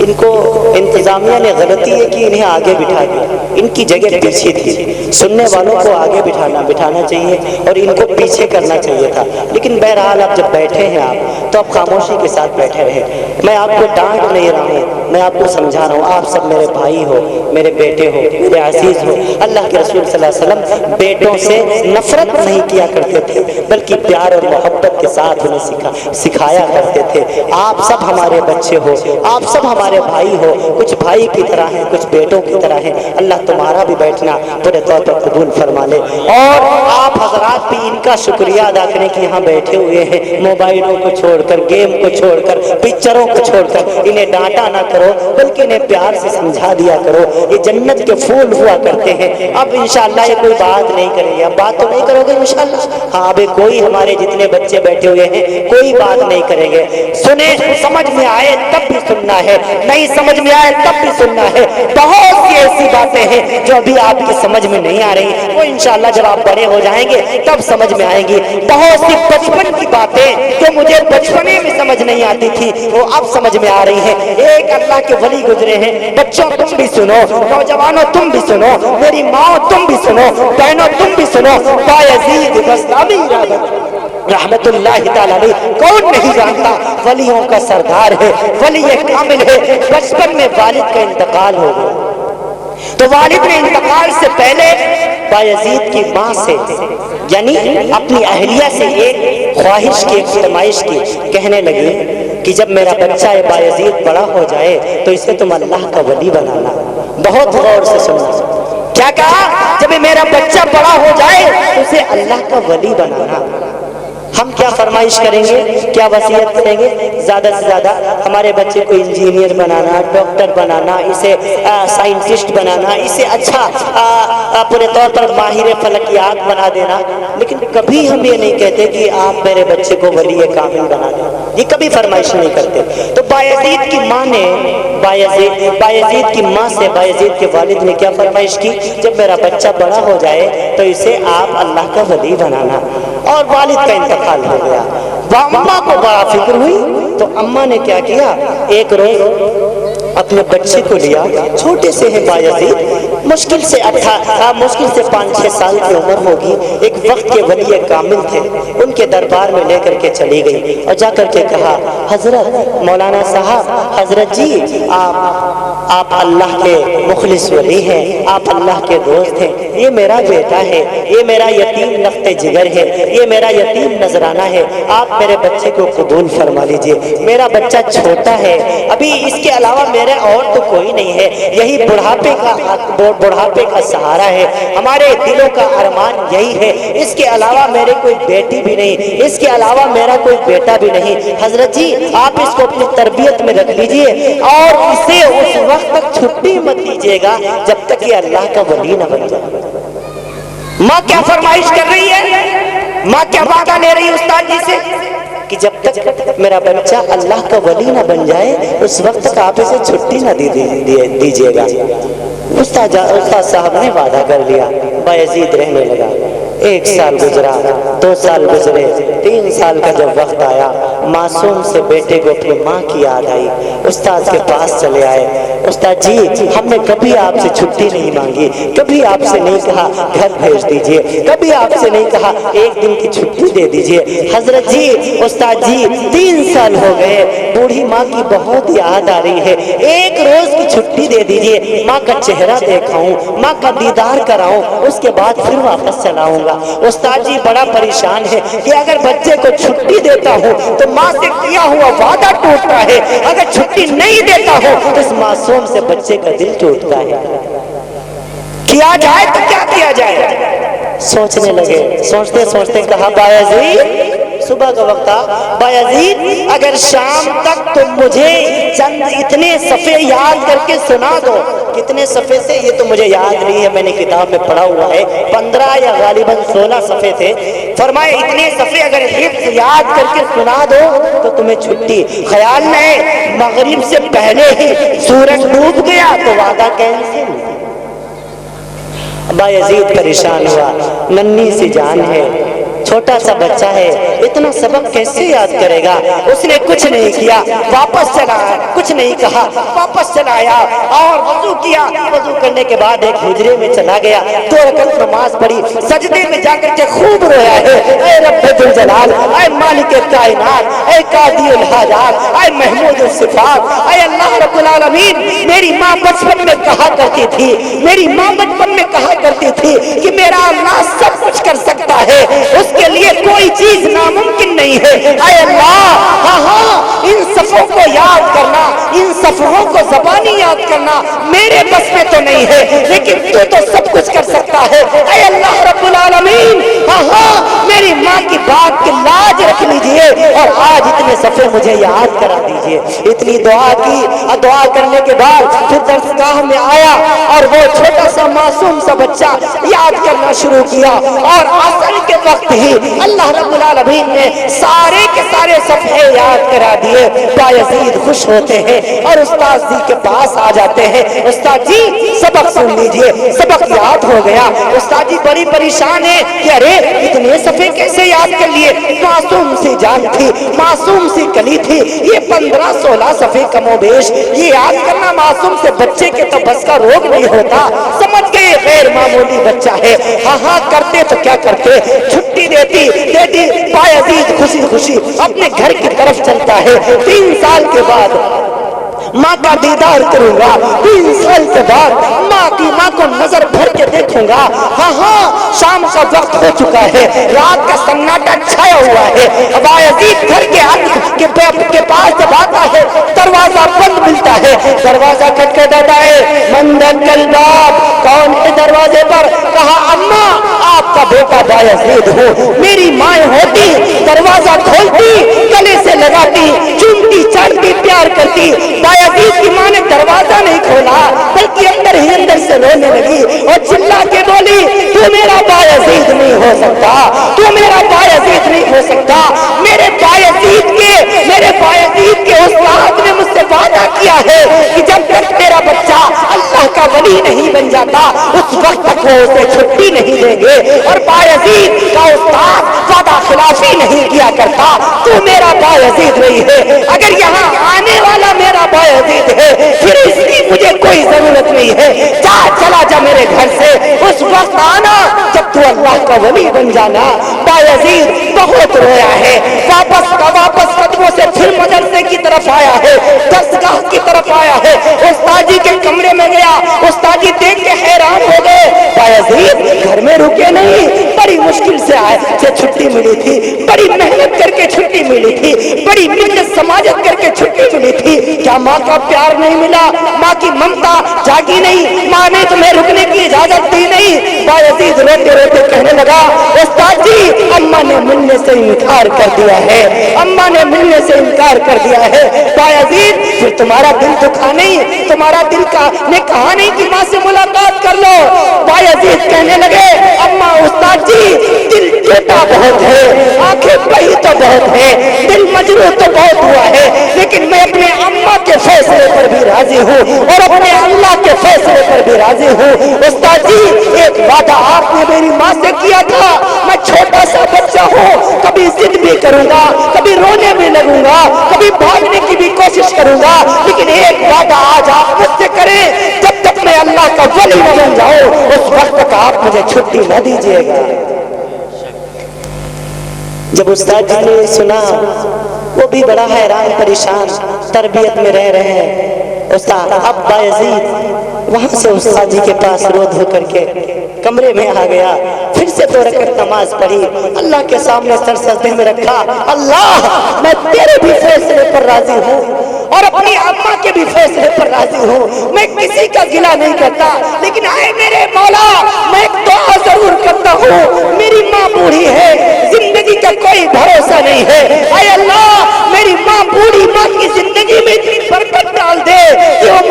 ان کو انتظامیہ نے غلطی ہے کہ انہیں آگے بٹھا دیا، ان کی جگہ پیچھے تھی، سننے والوں کو آگے بٹھانا چاہیے اور ان کو پیچھے کرنا چاہیے تھا، لیکن بہرحال اب جب بیٹھے ہیں آپ تو اب خاموشی کے ساتھ بیٹھے رہے۔ میں آپ کو ڈانٹ نہیں رہا ہوں، میں آپ کو سمجھا رہا ہوں، آپ سب میرے بھائی ہو، میرے بیٹے ہو، میرے عزیز ہو۔ اللہ کے رسول صلی اللہ علیہ وسلم بیٹوں سے نفرت نہیں کیا کرتے تھے بلکہ پیار اور محبت کے ساتھ انہیں سکھایا کرتے تھے۔ آپ سب ہمارے بچے ہو، آپ سب ہمارے بھائی ہو، کچھ بھائی کی طرح ہیں، کچھ بیٹوں کی طرح ہیں۔ اللہ تمہارا بھی بیٹھنا پورے طور پر قبول فرما لے، اور آپ حضرات بھی ان کا شکریہ ادا کریں کہ یہاں بیٹھے ہوئے ہیں، موبائلوں کو چھوڑ کر، گیم کو چھوڑ کر، پکچروں کو چھوڑ کر۔ انہیں ڈانٹا نہ کرو بلکہ انہیں پیار سے سمجھا دیا کرو، یہ جنت کے پھول ہوا کرتے ہیں۔ اب انشاءاللہ یہ کوئی بات نہیں کریں گے، اب بات تو نہیں کرو گے انشاءاللہ؟ ہاں، ابھی کوئی ہمارے جتنے بچے بیٹھے ہوئے ہیں کوئی بات نہیں کریں گے۔ سنیں، سمجھ میں آئے تب بھی سننا ہے، نہیں سمجھ میں آئے تب بھی سننا ہے۔ بہت سی ایسی باتیں ہیں جو ابھی آپ کی سمجھ میں نہیں آ رہی، وہ انشاءاللہ جب آپ بڑے ہو جائیں گے تب سمجھ میں آئیں گی۔ بہت سی بچپن کی باتیں جو مجھے بچپنے میں سمجھ نہیں آتی تھی وہ اب سمجھ میں آ رہی ہیں۔ ایک اللہ کے ولی گزرے ہیں، بچوں تم بھی سنو، نوجوانوں تم بھی سنو، میری ماں تم بھی سنو، بہنوں تم بھی سنو۔ بایزید بستامی رحمت اللہ تعالیٰ علیہ، کون نہیں جانتا، ولیوں کا سردار ہے، ولی کامل ہے۔ بچپن میں والد کا انتقال ہو گیا تو والد نے انتقال سے پہلے بایزید کی ماں سے، یعنی اپنی اہلیہ سے ایک خواہش کی، ایک فرمائش کی، کہنے لگی کہ جب میرا بچہ بایزید بڑا ہو جائے تو اسے تم اللہ کا ولی بنانا۔ بہت غور سے سننا، کیا کہا؟ جب میرا بچہ بڑا ہو جائے تو اسے اللہ کا ولی بنانا۔ ہم کیا فرمائش کریں گے، کیا وصیت کریں گے؟ زیادہ سے زیادہ ہمارے بچے کو انجینئر بنانا، ڈاکٹر بنانا، اسے سائنٹسٹ بنانا، اسے اچھا پورے طور پر ماہر فلکیات بنا دینا، لیکن کبھی ہم یہ نہیں کہتے کہ آپ میرے بچے کو ولی کامل بنا دیں، یہ کبھی فرمائش نہیں کرتے۔ تو بایزید کی ماں نے بایزید کی ماں سے بایزید کے والد نے کیا فرمائش کی؟ جب میرا بچہ بڑا ہو جائے تو اسے آپ اللہ کا ولی بنانا۔ اور والد کا انتقال ہو گیا، اماں کو بڑا فکر ہوئی تو اماں نے کیا کیا، ایک روز اپنے بچے کو لیا، چھوٹے سے ہیں بایزید، مشکل سے 5-6 سال کی عمر ہوگی، ایک وقت کے ولی کامل تھے، ان کے دربار میں لے کر کے چلی گئی اور جا کر کے کہا، حضرت مولانا صاحب، حضرت جی آپ اللہ کے مخلص ولی ہیں، آپ اللہ کے دوست ہیں، یہ میرا بیٹا ہے، یہ میرا یتیم لخت جگر ہے، یہ میرا یتیم نذرانہ ہے، آپ میرے بچے کو قبول فرما لیجئے، میرا بچہ چھوٹا ہے، ابھی اس کے علاوہ میرے اور تو کوئی نہیں ہے، یہی بڑھاپے کا سہارا ہے، ہمارے دلوں کا ارمان یہی ہے، اس کے علاوہ میرے کوئی بیٹی بھی نہیں، اس کے علاوہ میرا کوئی بیٹا بھی نہیں، حضرت جی آپ اس کو اپنی تربیت میں رکھ لیجئے اور اسے اس وقت تک چھٹی مت دیجیے گا جب تک یہ اللہ کا ولی نہ بن جائے۔ ماں کیا فرمائش کر رہی ہے، ماں کیا وعدہ لے رہی ہے استاد جی سے کہ جب تک میرا بچہ اللہ کا ولی نہ بن جائے اس وقت تک آپ اسے چھٹی نہ دیجیے گا۔ استاد صاحب نے وعدہ کر لیا، بایزید رہنے لگا۔ 1 سال گزرا، 2 سال گزرے، 3 سال کا جب وقت آیا، معصوم سے بیٹے کو اپنی ماں کی یاد آئی، استاد کے پاس چلے آئے، استاد جی ہم نے کبھی آپ سے چھٹی نہیں مانگی، کبھی آپ سے نہیں کہا گھر بھیج دیجئے، کبھی آپ سے نہیں کہا 1 دن کی چھٹی دے دیجئے، حضرت جی استاد جی 3 سال ہو گئے، بوڑھی ماں کی بہت یاد آ رہی ہے، 1 روز کی چھٹی دے دیجئے، ماں کا چہرہ دیکھاؤں، ماں کا دیدار کراؤں، اس کے بعد پھر واپس چلاؤں گا۔ استاد جی بڑا پریشان ہے کہ اگر بچے کو چھٹی دیتا ہوں تو ماں سے کیا ہوا وعدہ ٹوٹتا ہے، اگر چھٹی نہیں دیتا ہوں تو اس معصوم سے بچے کا دل ٹوٹتا ہے، کیا جائے تو کیا کیا جائے؟ سوچنے لگے، سوچتے سوچتے کہا، بایزید صبح کا وقت تھا، بایزید اگر شام تک تم مجھے چند اتنے صفحے یاد کر کے سنا دو، کتنے صفحے سے یہ تو مجھے یاد نہیں ہے، میں نے کتاب میں پڑھا ہوا ہے 15 یا غالباً 16 صفحے تھے، فرمائے اتنے صفحے اگر حفظ یاد کر کے سنا دو تو تمہیں چھٹی۔ خیال نہیں، مغرب سے پہلے ہی سورج ڈوب گیا تو وعدہ کینسل۔ بایزید پریشان ہوا، ننھی سی جان ہے، چھوٹا سا بچہ ہے، اتنا سبق کیسے یاد کرے گا؟ اس نے کچھ نہیں کیا، واپس چلا آیا، کچھ نہیں کہا، واپس چلا آیا اور وضو کیا۔ وضو کرنے کے بعد ایک حجرے میں چلا گیا، 2 رکعت نماز پڑھی، سجدے میں جا کر کے خوب رویا ہے، اے رب ذوالجلال، اے مالک کائنات، اے قاضی الحاجات، اے محمود الصفات، اے اللہ رب العالمین، میری ماں بچپن میں کہا کرتی تھی، میری ماں بچپن میں کہا کرتی تھی کہ میرا اللہ سب کچھ کر سکتا ہے، اس کے لیے کوئی چیز ناممکن نہیں ہے۔ اے اللہ، ہاں ان صفوں کو یاد کرنا، ان صفوں کو زبانی یاد کرنا میرے بس میں تو نہیں ہے، لیکن تو سب کچھ کر سکتا ہے۔ اے اللہ رب العالمین، ہاں میری ماں کی بات کی لاج رکھ لیجئے اور آج اتنے صفحے مجھے یاد کرا دیجئے۔ اتنی دعا کی، اور دعا کرنے کے بعد پھر درسگاہ میں آیا اور وہ چھوٹا سا معصوم سا بچہ یاد کرنا شروع کیا، اور عصر کے وقت ہی اللہ رب العالمین نے سارے کے سارے صفحے یاد کرا دیے۔ بایزید خوش ہوتے ہیں اور استاد جی کے پاس آ جاتے ہیں، استاد جی سبق سن لیجئے، سبق یاد ہو گیا۔ استاد جی بڑی پریشان ہے کہ ارے اتنے صفحے کیسے یاد کر لیے؟ معصوم سی جان تھی، معصوم سی کلی تھی، یہ 15-16 صفحے کم و بیش یہ یاد کرنا معصوم سے بچے کے تو بس کا روگ نہیں ہوتا۔ سمجھ گئے غیر معمولی بچہ ہے، ہاں کرتے تو کیا کرتے، چھٹی دیتی بایزید خوشی خوشی اپنے گھر کی طرف چلتا ہے۔ 3 سال کے بعد ماں کا دیدار کروں گا، 3 سال کے بعد ماں کو نظر بھر کے دیکھوں گا۔ ہاں شام کا وقت ہو چکا ہے، رات کا سناٹا چھایا ہوا ہے۔ بایزید گھر کے پاس جب آتا ہے دروازہ بند ملتا ہے، دروازہ کھٹکھٹاتا ہے، من دق الباب، کون ہے دروازے پر؟ کہا اماں آپ کا بیٹا بایزید ہوں۔ میری ماں ہوتی دروازہ کھولتی، گلے سے لگاتی، چومتی چاٹتی پیار کرتی۔ بایزید کی ماں نے دروازہ نہیں کھولا بلکہ اندر ہی اندر سے رونے لگی اور چلا کے بولی تو میرا بایزید نہیں ہو سکتا، تو میرا بایزید نہیں ہو سکتا۔ میرے بایزید کے استاد نے مجھ سے وعدہ کیا ہے کہ جب تک میرا بچہ اللہ کا ولی نہیں بن جاتا اس وقت تک وہ اسے چھٹی نہیں دیں گے، اور بایزید کا استاد وعدہ خلافی نہیں کیا کرتا۔ تو میرا بایزید نہیں ہے، اگر یہاں آنے والا میرا بایزید ہے پھر اس کی مجھے کوئی ضرورت نہیں ہے، چلا جا میرے گھر سے، اس وقت آنا جب تو اللہ کا ولی بن جانا۔ بایزید بہت رویا ہے، واپس قدموں سے پھر مدرسے کی طرف آیا ہے، درسگاہ کی طرف آیا ہے، استاد جی کے کمرے میں گیا، استاد جی دیکھ کے حیران ہو گئے، بایزید گھر میں رکے نہیں، بڑی مشکل سے آئے سے چھٹی ملی تھی، بڑی محنت کر کے چھٹی ملی تھی، بڑی محنت سماجت کر کے چھٹی ملی تھی، کیا ماں کا پیار نہیں ملا؟ ماں کی ممتا جاگی نہیں؟ ماں نے تمہیں رکنے کی اجازت دی نہیں؟ بایزید روتے روتے کہنے لگا استاد جی اماں نے ملنے سے انکار کر دیا ہے، اماں نے ملنے سے انکار کر دیا ہے۔ بایزید پھر تمہارا دل دکھا نہیں، تمہارا دل نے کہا نہیں کہ ماں سے ملاقات کر لو؟ بایزید کہنے لگے اماں استاد جی دل ٹوٹا بہت ہے، آنکھیں بہی تو بہت ہے، دل مجروح تو بہت ہوا ہے، لیکن میں اپنے اماں کے فیصلے پر بھی راضی ہوں اور اپنے اللہ کے فیصلے پر بھی راضی ہوں۔ استاد جی ایک وعدہ آپ نے میری ماں سے کیا تھا، میں چھوٹا سا بچہ ہوں، کبھی ضد بھی کروں گا، کبھی رونے بھی لگوں گا، کبھی بھاگنے کی بھی کوشش کروں گا، لیکن ایک وعدہ آج آپ مجھ سے کریں، جب تک میں اللہ کا ولی نہ بن جاؤں اس وقت تک آپ مجھے چھٹی نہ دیجیے گا۔ جب استاد جی نے سنا وہ بھی بڑا حیران پریشان، تربیت میں رہ رہے ہیں استاد۔ اب بایزید وہاں سے استاد جی کے پاس رو دھو کر کے کمرے میں آ گیا، پھر سے 2 رکعت نماز پڑھی، اللہ کے سامنے سر سجدے میں رکھا، اللہ میں تیرے بھی فیصلے پر راضی ہوں اور اپنی اماں کے بھی فیصلے پر راضی ہوں، میں کسی کا گلہ نہیں کرتا، لیکن اے میرے مولا میں ایک دعا ضرور کرتا ہوں، میری ماں بوڑھی ہے، زندگی کا کوئی بھروسہ نہیں ہے، اے اللہ میری ماں بوڑھی ماں کی زندگی میں اتنی برکت ڈال دے کہ وہ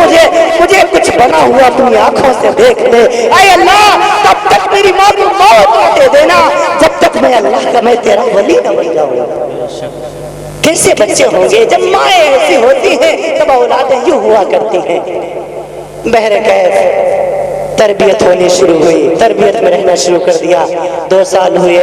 مجھے کچھ بنا ہوا اپنی آنکھوں سے دیکھ لے، اے اللہ تب تک میری ماں کو موت نہ دے دینا جب تک میں اللہ کا میں تیرا ولی نہ بن جاؤں۔ کیسے بچے ہوں گے جب مائیں ایسی ہوتی ہیں تب اولادیں یوں ہوا کرتی ہیں۔ بہرکیف تربیت ہونی شروع ہوئی، تربیت میں رہنا شروع کر دیا، 2 سال ہوئے،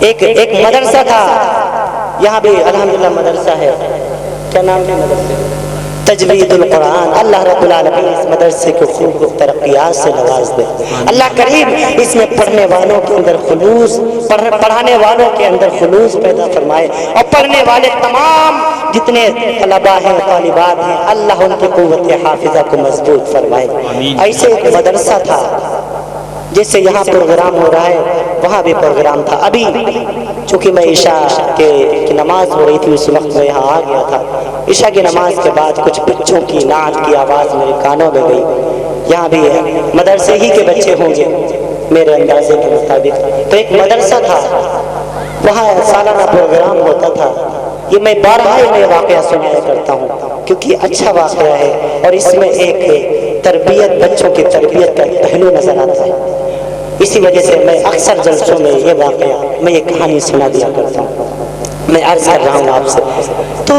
ایک مدرسہ تھا، یہاں بھی الحمدللہ مدرسہ ہے، کیا نام ہے مدرسے؟ تجوید القرآن۔ اللہ رب العالمین اس مدرسے کو خوب ترقیات سے نواز دے۔ اللہ کریم اس میں پڑھنے والوں کے اندر خلوص، پڑھانے والوں کے اندر خلوص پیدا فرمائے، اور پڑھنے والے تمام جتنے طلباء ہیں طالبات ہیں، اللہ ان کی قوت حافظہ کو مضبوط فرمائے۔ ایسے ایک مدرسہ تھا جیسے یہاں پروگرام ہو رہا ہے وہاں بھی پروگرام تھا۔ ابھی چونکہ میں عشاء کی نماز ہو رہی تھی اس وقت میں یہاں آ گیا تھا۔ عشاء کی نماز کے بعد کچھ بچوں کی نعت کی آواز میرے کانوں میں گئی۔ یہاں بھی مدرسے ہی کے بچے ہوں گے میرے اندازے کے مطابق۔ تو ایک مدرسہ تھا، وہاں سالانہ پروگرام ہوتا تھا۔ یہ میں بارہا میں واقعہ سنایا کرتا ہوں کیونکہ اچھا واقعہ ہے، اور اس میں ایک تربیت، بچوں کی تربیت کا ایک پہلو نظر آتا ہے۔ اسی وجہ سے میں اکثر جلسوں میں یہ واقعہ، میں یہ کہانی سنا دیا کرتا ہوں۔ میں عرض کر رہا ہوں آپ سے، تو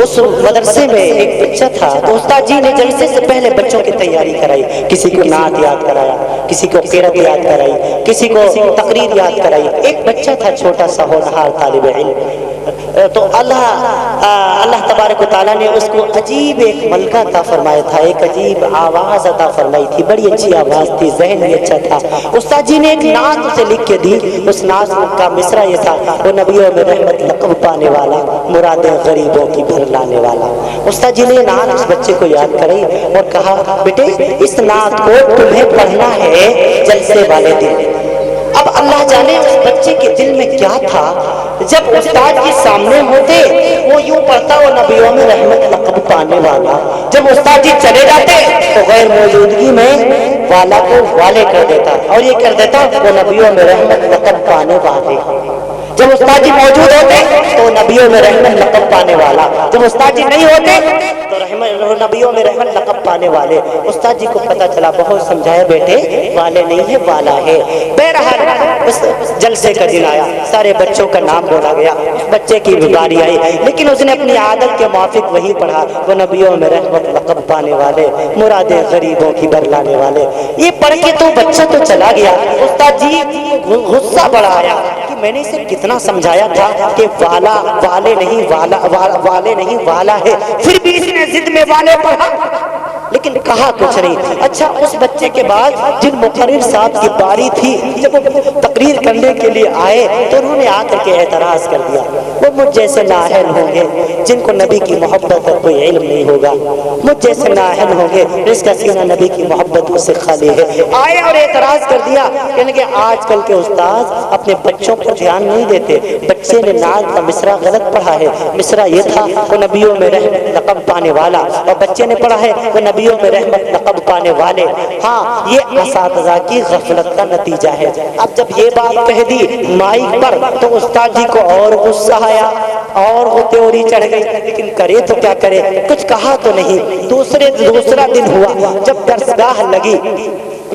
اس مدرسے میں ایک بچہ تھا، تو استاد جی نے جلسے سے پہلے بچوں کی تیاری کرائی، کسی کو نعت یاد کرایا، کسی کو قرات یاد کرائی، کسی کو تقریر یاد کرائی۔ ایک بچہ تھا چھوٹا سا ہونہار طالب علم، تو اللہ تبارک و تعالیٰ نے اس کو عجیب ایک ملکہ عطا فرمایا تھا، ایک عجیب آواز عطا فرمائی تھی، بڑی اچھی آواز تھی، ذہن بھی اچھا تھا۔ استاد جی نے ایک نعت اسے لکھ کے دی، اس نعت کا مصرع یہ تھا، وہ نبیوں میں رحمت لقب پانے والا، مرادیں غریبوں کی بھر لانے والا۔ استاد جی نے نعت اس بچے کو یاد کرائی اور کہا بیٹے اس نعت کو تمہیں پڑھنا ہے جلسے والے دن۔ اب اللہ جانے اس بچے کے دل میں کیا تھا، جب استاد کے سامنے ہوتے وہ یوں پڑھتا وہ نبیوں میں رحمت لقب پانے والا، جب استاد جی چلے جاتے تو غیر موجودگی میں والا کو والے کر دیتا، اور یہ کر دیتا وہ نبیوں میں رحمت لقب پانے والے۔ جب استاد جی موجود ہوتے تو نبیوں میں رحمت لقب پانے والا، جب استاد جی نہیں ہوتے تو نبیوں میں رحمت لقب پانے والے۔ استاد جی کو پتا چلا، بہت سمجھایا بیٹے والے نہیں ہے والا ہے۔ بہرحال اس جلسے کا دن آیا، سارے بچوں کا نام بولا گیا، بچے کی باری آئی، لیکن اس نے اپنی عادت کے موافق وہی پڑھا، وہ نبیوں میں رحمت لقب پانے والے، مرادیں غریبوں کی بھر لانے والے۔ یہ پڑھ کے تو بچہ تو چلا گیا، استاد جی غصہ بڑا آیا کہ میں نے اسے کتنا سمجھایا تھا کہ والا والے نہیں، والے نہیں والا ہے، پھر بھی اس نے ضد میں والے پڑھا، لیکن کہا کچھ نہیں۔ اچھا اس بچے کے بعد جن مقرر صاحب کی باری تھی، جب وہ تقریر کرنے کے لیے آئے تو انہوں نے آ کر کے اعتراض کر دیا، وہ مجھ جیسے نااہل ہوں گے جن کو نبی کی محبت اور کوئی علم نہیں ہوگا، مجھ جیسے نااہل ہوں گے جس کا سینہ نبی کی محبت سے خالی ہے۔ آئے اور اعتراض کر دیا، کہنے کہ آج کل کے استاد اپنے بچوں پر دھیان نہیں دیتے، بچے نے نعت کا مصرع غلط پڑھا ہے، مصرع یہ تھا وہ نبیوں میں رحمت لقب پانے والا، اور بچے نے پڑھا ہے وہ نبیوں میں رحمت لقب پانے والے۔ ہاں یہ اساتذہ کی غفلت کا نتیجہ ہے۔ اب جب یہ بات کہہ دی مائک پر تو استاد جی کو اور غصہ آیا اور وہ تیوری چڑھ گئی، لیکن کرے تو کیا کرے، کچھ کہا تو نہیں۔ دوسرا دن ہوا، جب درسگاہ لگی،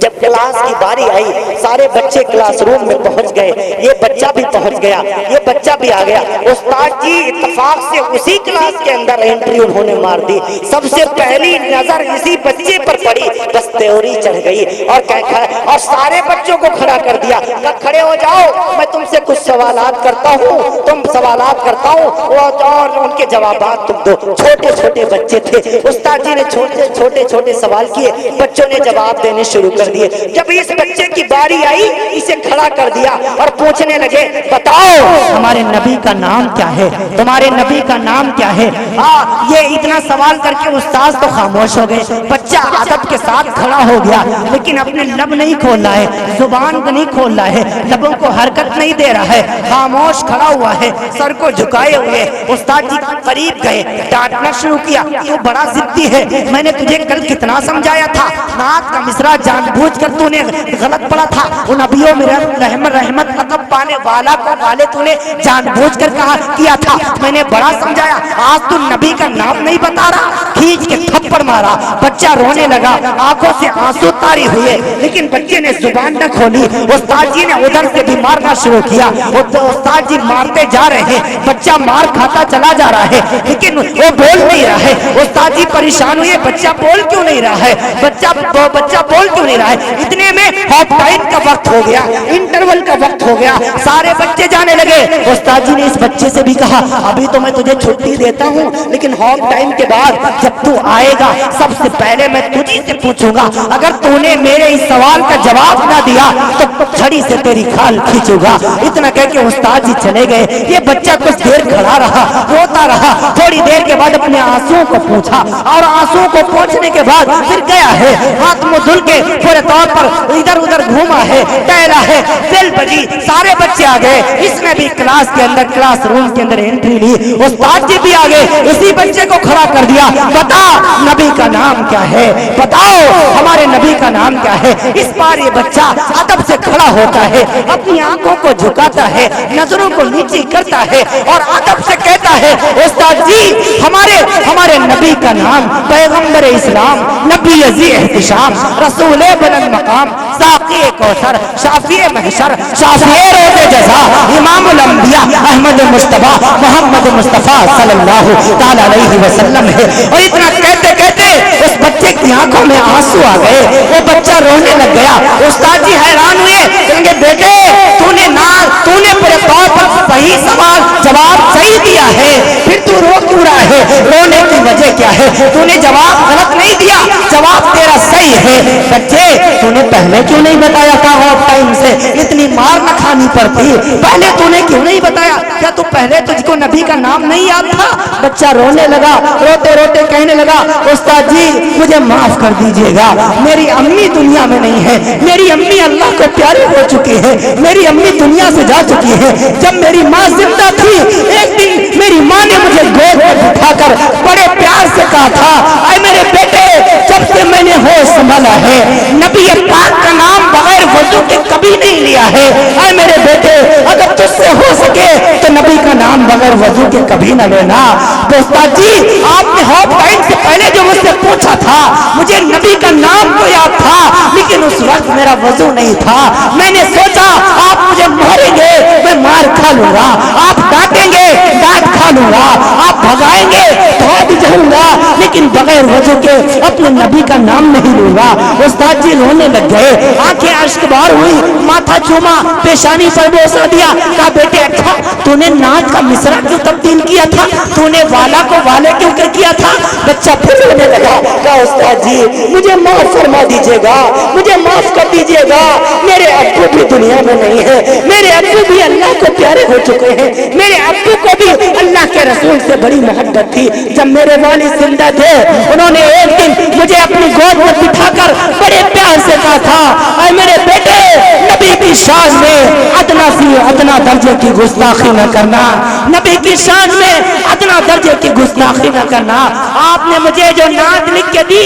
جب کلاس کی باری آئی، سارے بچے کلاس روم میں پہنچ گئے، یہ بچہ بھی پہنچ گیا، یہ بچہ بھی آ گیا۔ استاد جی اتفاق سے اسی کلاس کے اندر انٹری انہوں نے مار دی، سب سے پہلی نظر اسی بچے پر پڑی، بس تیوری چڑھ گئی اور سارے بچوں کو کھڑا کر دیا، کھڑے ہو جاؤ میں تم سے کچھ سوالات کرتا ہوں، تم سوالات کرتا ہوں اور ان کے جوابات تم دو۔ چھوٹے چھوٹے بچے تھے، استاد جی نے چھوٹے چھوٹے سوال کیے، بچوں نے جواب دینے شروع کر دیے۔ جب اس بچے کی باری آئی اسے کھڑا کر دیا اور پوچھنے لگے بتاؤ ہمارے نبی کا نام کیا ہے، تمہارے نبی کا نام کیا ہے۔ یہ اتنا سوال کر کے استاد تو خاموش ہو گئے، بچہ ادب کے ساتھ کھڑا ہو گیا، لیکن اپنے لب نہیں کھول رہا ہے، زبان نہیں کھول رہا ہے، لبوں کو حرکت نہیں دے رہا ہے، خاموش کھڑا ہوا ہے، سر کو جھکائے ہوئے۔ استاد جی قریب گئے، ڈانٹنا شروع کیا، تو بڑا ضدی ہے، میں نے تجھے کل کتنا سمجھایا تھا، نعت کا مصرع جان بوجھ کر تو نے غلط پڑھا تھا، وہ نبیوں میں رحمت لقب پانے والا کو والے تو نے جان بوجھ کر کہا کیا تھا، میں نے بڑا سمجھایا، آج تو نبی کا نام نہیں بتا رہا، کھینچ کے تھپڑ مارا، بچہ رونے لگا، آنکھوں سے آنسو تاری ہوئے، لیکن بچے نے زبان نہ کھولی۔ استاد جی نے ادھر سے بھی مارنا شروع شروع کیا، استاد جی مارتے جا رہے ہیں، بچہ مار کھاتا چلا جا رہا ہے لیکن وہ بول نہیں رہا ہے۔ استاد جی پریشان ہوئے، بچہ بول کیوں نہیں رہا ہے، بچہ بول کیوں نہیں رہا ہے۔ اتنے میں ہاف ٹائم کا وقت ہو گیا، انٹرول کا وقت ہو گیا، سارے بچے جانے لگے۔ استاد جی نے اس بچے سے بھی کہا ابھی تو میں تجھے چھٹی دیتا ہوں لیکن ہاف ٹائم کے بعد جب تو آئے گا سب سے پہلے میں تجھے سے پوچھوں گا، اگر تو نے میرے اس سوال کا جواب نہ دیا تو چھڑی سے تیری کھال کھینچوں گا۔ اتنا کہہ کے استاد جی چلے گئے۔ یہ بچہ کچھ دیر کھڑا رہا، روتا رہا، تھوڑی دیر کے بعد اپنے آنسوؤں کو پوچھا اور آنسوؤں کو پوچھنے کے بعد پھر گیا ہے، ہاتھ منہ دھل کے پورے طور پر ادھر ادھر گھوما ہے، ٹہلا ہے، بیل بجی، سارے بچے آ گئے، اس نے بھی کلاس کے اندر، کلاس روم کے اندر انٹری لی۔ استاد جی بھی آ گئے، اسی بچے کو کھڑا کر دیا، بتا نبی کا نام کیا ہے، بتاؤ ہمارے نبی کا نام کیا ہے۔ اس بار یہ بچہ ادب سے کھڑا ہوتا ہے، اپنی آنکھوں کو جھکاتا ہے، نظروں کو نیچی کرتا ہے اور ادب سے کہتا ہے استاد جی ہمارے نبی کا نام، پیغمبر اسلام، نبی عزی احتشام، رسول بلند مقام، ساقی کوثر، شافی محشر، شافی روز جزا، امام الانبیاء احمد مصطفیٰ محمد مصطفیٰ صلی اللہ تعالی علیہ وسلم ہے۔ اور اتنا کہتے کہتے اس بچے کی آنکھوں میں آنسو آ گئے، وہ بچہ رونے لگ گیا۔ استاد جی حیران ہوئے، کہیں گے بیٹے تو نے پورے طور پر صحیح سوال جواب صحیح دیا ہے، پھر تو رو کیوں رہا ہے، رونے کی وجہ کیا ہے، تو نے جواب غلط نہیں دیا، جواب تیرا صحیح ہے۔ بچے تو نے پہلے کیوں نہیں بتایا تھا، ہاف ٹائم سے اتنی مار نہ کھانی پڑتی، پہلے تو نے کیوں نہیں بتایا، کیا تو پہلے تجھ کو نبی کا نام نہیں یاد تھا۔ بچہ رونے لگا، روتے روتے کہنے لگا استاد جی مجھے معاف کر دیجئے گا، میری امی دنیا میں نہیں ہے، میری امی اللہ کو پیاری ہو چکی ہے، میری امی دنیا سے جا چکی ہے۔ جب میری ماں زندہ تھی ایک دن میری ماں نے مجھے گود میں بٹھا کر بڑے پیار سے کہا تھا اے میرے بیٹے جب سے میں نے ہوش سنبھالا ہے نبی پاک کا نام بغیر وضو کے کبھی نہیں لیا ہے۔ اے میرے بیٹے اگر تجھ سے ہو سکے تو نبی کا نام بغیر وضو کے کبھی نہ لینا۔ تو استاد جی آپ نے ہاف ٹائم سے پہلے جو مجھ سے پوچھا تھا مجھے نبی کا نام تو یاد تھا لیکن اس وقت میرا وضو نہیں تھا، میں نے سوچا آپ مجھے ماریں گے میں مار کھا لوں گا، آپ ڈانٹیں گے ڈانٹ کھا لوں گا، آپ بھگائیں گے بھاگ جاؤں گا لیکن بغیر وضو کے اپنے نبی کا نام نہیں لوں گا۔ استاد جی رونے لگ گئے، آنکھیں اشک بار ہوئی، ماتھا چوما، پیشانی پر بوسہ دیا، کہا بیٹے اچھا تو نے نعت کا مصرع کیوں تبدیل کیا تھا، تو نے والا کو والے کیوں کیا تھا۔ بچہ پھر رونے لگا، کہا استاد جی مجھے معاف فرما دیجئے گا، مجھے معاف کر دیجئے گا، میرے ابو بھی دنیا میں نہیں ہے، میرے ابو بھی اللہ کو پیارے ہو چکے ہیں، میرے ابو کو بھی اللہ کے رسول سے بڑی محبت تھی۔ جب میرے والد زندہ تھے انہوں نے ایک دن مجھے اپنی گود میں بٹھا کر بڑے پیار سے کہا تھا اے میرے بیٹے نبی کی شان میں ادنا سی ادنا درجے کی گستاخی نہ کرنا، نبی کی شان میں ادنا درجے کی گستاخی نہ کرنا۔ آپ نے مجھے جو نعت لکھ کے دی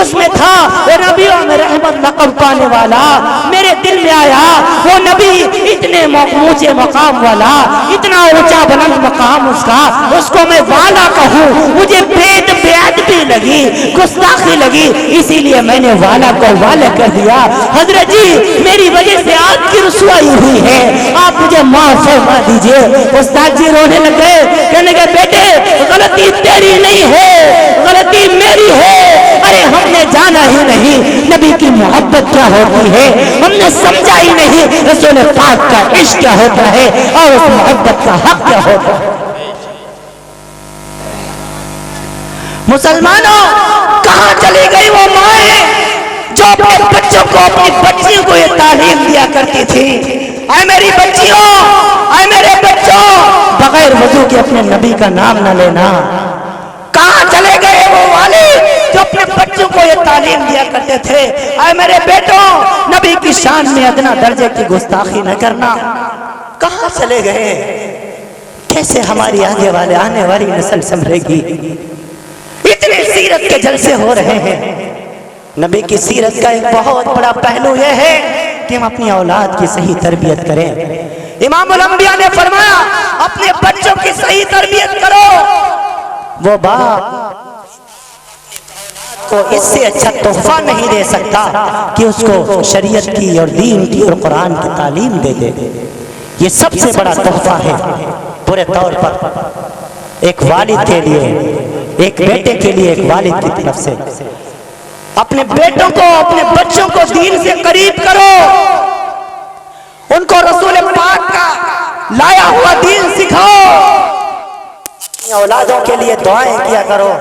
اس میں تھا وہ نبیوں میں رحمت لقب پانے والا، میرے دل میں آیا وہ نبی اتنے اونچے مقام والا، اتنا اونچا بلند مقام اس کا، اس کو میں والا کہوں مجھے بے ادبی لگی، گستاخی لگی، اسی لیے میں نے والا کو والا کر دیا۔ حضرت جی میری وجہ سے آپ کی رسوائی ہوئی ہے، آپ مجھے معاف فرما دیجئے۔ استاد جی رونے لگے، کہنے لگے بیٹے غلطی تیری نہیں ہے غلطی میری ہے، ارے ہم نے جانا ہی نہیں نبی کی محبت کیا ہوتی ہے، ہم نے سمجھا ہی نہیں رسول پاک کا عشق کیا ہوتا ہے اور اس محبت کا حق کیا ہوتا ہے۔ مسلمانوں کہاں چلی گئی وہ مائیں جو اپنے بچوں کو اپنی بچیوں کو یہ تعلیم دیا کرتی تھی اے میری بچیوں اے میرے بچوں بغیر وضو کے اپنے نبی کا نام نہ لینا۔ کہاں چلے گئے وہ والد جو اپنے بچوں کو یہ تعلیم دیا کرتے تھے اے میرے بیٹوں نبی کی شان میں ادنا درجے کی گستاخی نہ کرنا، کہاں چلے گئے؟ کیسے ہماری آنے والی نسل سنبھلے گی؟ اتنے سیرت کے جلسے ہو رہے ہیں، نبی کی سیرت کا ایک بہت بڑا پہلو یہ ہے کہ ہم اپنی اولاد کی صحیح تربیت کریں۔ امام الانبیاء نے فرمایا اپنے بچوں کی صحیح تربیت کرو۔ وہ باپ کو اس سے اچھا تحفہ نہیں دے سکتا کہ اس کو شریعت کی اور دین کی اور قرآن کی تعلیم دے دے۔ یہ سب سے بڑا تحفہ ہے پورے طور پر ایک والد کے لیے، ایک بیٹے کے لیے، ایک والد کی طرف سے۔ اپنے بیٹوں کو، اپنے بچوں کو دین سے قریب کرو، ان کو رسول پاک کا لایا ہوا دین سکھاؤ، اپنی اولادوں کے لیے دعائیں کیا کرو۔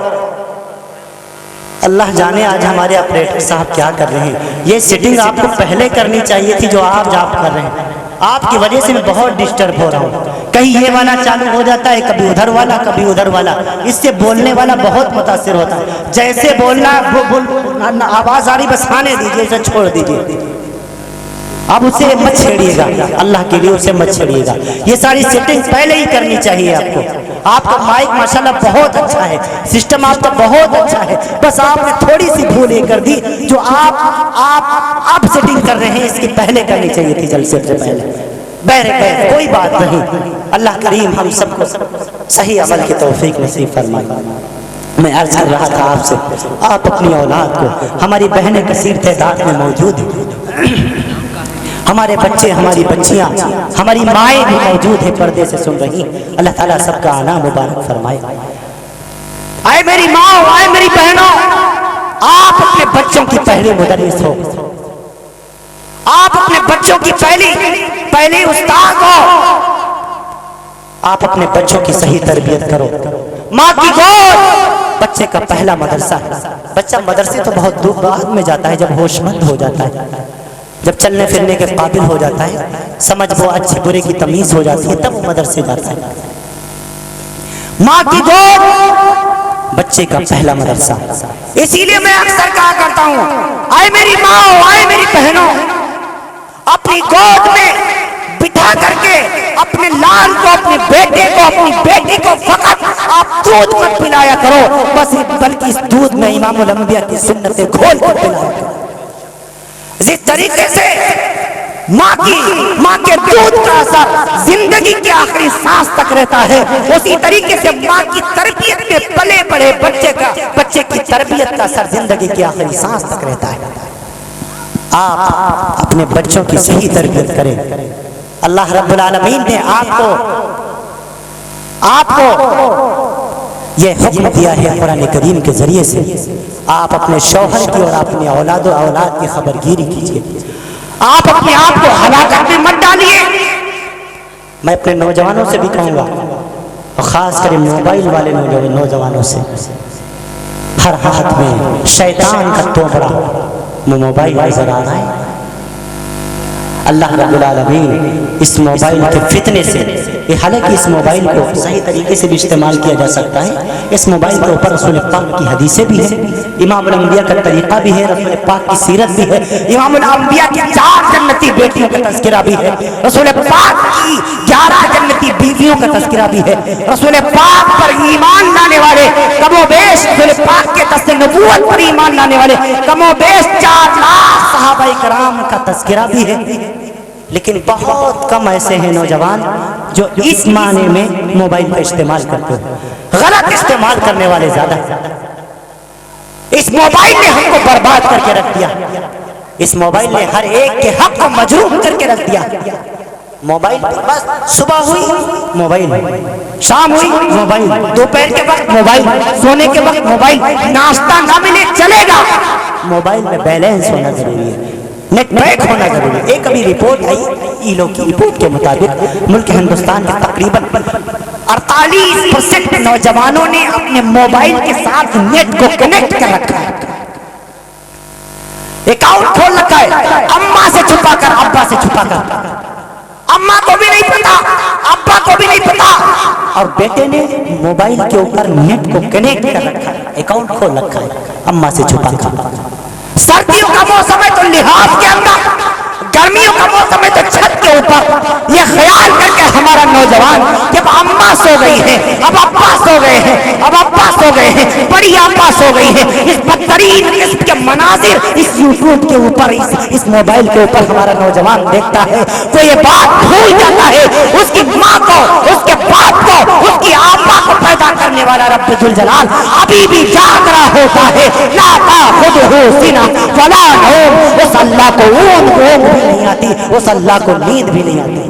اللہ جانے آج ہمارے آپریٹر صاحب کیا کر رہے ہیں۔ یہ سیٹنگ آپ کو پہلے کرنی چاہیے تھی جو آپ کر رہے ہیں۔ آپ کی وجہ سے میں بہت ڈسٹرب ہو رہا ہوں، کہیں یہ والا چالو ہو جاتا ہے، کبھی ادھر والا کبھی ادھر والا، اس سے بولنے والا بہت متاثر ہوتا ہے۔ جیسے بولنا آواز آ رہی بس آنے دیجیے، اسے چھوڑ دیجیے، اب اسے مت چھیڑیے گا، اللہ کے لیے اسے مت چھیڑیے گا۔ یہ ساری سیٹنگ پہلے ہی کرنی چاہیے آپ کو۔ آپ کا مائک ماشاءاللہ بہت اچھا ہے، سسٹم آپ کا بہت اچھا ہے، بس آپ نے تھوڑی سی بھول یہ کر دی جو آپ سیٹنگ کر رہے ہیں، اس کی پہلے کرنی چاہیے تھی، جلسے سے پہلے۔ بہرحال کوئی بات نہیں، اللہ کریم ہم سب کو صحیح عمل کی توفیق نصیب فرمائے۔ میں عرض کر رہا تھا آپ سے، آپ اپنی اولاد کو، ہماری بہنیں کثیر تعداد میں موجود ہیں، ہمارے بچے، ہماری بچیاں، ہماری مائیں بھی موجود ہیں، پردے سے سن رہی، اللہ تعالیٰ سب کا آنا مبارک فرمائے۔ آئے میری ماں، آئے میری بہنوں، آپ اپنے بچوں کی پہلی مدرس ہو، آپ اپنے بچوں کی پہلی استاد ہو، آپ اپنے بچوں کی صحیح تربیت کرو۔ ماں کی گود بچے کا پہلا مدرسہ ہے۔ بچہ مدرسے تو بہت دور بعد میں جاتا ہے، جب ہوش مند ہو جاتا ہے، جب چلنے پھرنے کے قابل ہو جاتا ہے، سمجھ وہ اچھے برے کی تمیز ہو جاتی ہے، تب وہ مدرسے جاتا ہے۔ ماں کی گود بچے کا پہلا مدرسہ، اسی لیے میں اکثر کہا کرتا ہوں، آئے میری ماں، آئے میری بہنوں، اپنی گود میں بٹھا کر کے اپنے لال کو، اپنے بیٹے کو، اپنی بیٹی کو فقط آپ دودھ مت پلایا کرو، بس بلکہ اس دودھ میں امام الانبیاء کی سنتیں گھول کر پلایا کرو۔ اسی طریقے سے ماں کے دودھ کا اثر زندگی کے آخری سانس تک رہتا ہے، اسی طریقے سے ماں کی تربیت میں پلے بڑے بچے کی تربیت کا اثر زندگی کے آخری سانس تک رہتا ہے۔ آپ اپنے بچوں کی صحیح تربیت کریں۔ اللہ رب العالمین نے آپ کو یہ حکم دیا ہے قرآن کریم کے ذریعے سے، آپ اپنے شوہر کی اور اپنے اولاد و اولاد کی خبرگیری کیجیے، آپ اپنے آپ کو ہلاکت میں مت ڈالیے۔ میں اپنے نوجوانوں سے بھی کہوں گا، اور خاص کر موبائل والے نوجوانوں سے، ہر ہاتھ میں شیطان کا توبرا وہ موبائل نظر آ رہا ہے۔ اللہ رب العالمین اس موبائل کے فتنے سے، حالانکہ اس موبائل کو صحیح طریقے سے بھی استعمال کیا جا سکتا ہے، اس موبائل کے اوپر رسول پاک کی حدیثیں بھی ہیں، امام الانبیاء کا طریقہ بھی ہے، رسول پاک کی سیرت بھی ہے، امام الانبیاء کی 4 جنتی بیٹیوں کا تذکرہ بھی ہے، رسول پاک کی 11 جنتی بیویوں کا تذکرہ بھی ہے، رسول پاک پر ایمان لانے والے کم و بیش، رسول پاک کے دست نبوت پر ایمان لانے والے کم و بیش 4 لاکھ صحابہ کرام کا تذکرہ بھی ہے۔ لیکن بہت کم ایسے ہیں نوجوان جو اس معنی میں موبائل کا استعمال کرتے ہیں، غلط استعمال کرنے والے زیادہ ہیں۔ اس موبائل نے ہم کو برباد کر کے رکھ دیا، اس موبائل نے ہر ایک کے حق کو مجروح کر کے رکھ دیا۔ موبائل بس صبح ہوئی موبائل، شام ہوئی موبائل، دوپہر کے وقت موبائل، سونے کے وقت موبائل، ناشتہ نہ ملے چلے گا، موبائل میں بیلنس ہونا ضروری ہے، نیٹ پیک ہونا ضروری ہے۔ ایک ابھی رپورٹ آئی ایلو کی رپورٹ کے مطابق ملک ہندوستان کے تقریباً 48% نوجوانوں نے اپنے موبائل کے ساتھ نیٹ کو کنیکٹ کر رکھا ہے، اکاؤنٹ کھول رکھا ہے، اماں سے چھپا کر، ابا سے چھپا کر، اماں کو بھی نہیں پتا، ابا کو بھی نہیں پتا، اور بیٹے نے موبائل کے اوپر نیٹ کو کنیکٹ کر رکھا ہے، اکاؤنٹ کھول رکھا ہے، اماں سے چھپا کر۔ سردیوں کا موسم ہے تو لحاف کے اندر، گرمیوں کا موسم ہے تو چھت کے اوپر، یہ خیال کر کے ہمارا نوجوان جب اماں سو گئی ہے، اب ابا سو گئے ہیں، اب ابا سو گئے ہیں، بڑی ابا سو گئی ہے، اس بدترین قسم کے مناظر اس یوٹیوب کے اوپر، اس موبائل کے اوپر ہمارا نوجوان دیکھتا ہے تو یہ بات بھول جاتا ہے اس کی ماں کو، اس کے باپ کو، اس کی آبا کو پیدا کرنے والا رب ذوالجلال ابھی بھی جاگ رہا ہوتا ہے۔ لا تأخذہ سنہ ولا نوم، اس اللہ کو اونگ بھی نہیں آتی، اس اللہ کو نیند بھی نہیں آتی۔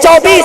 24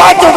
5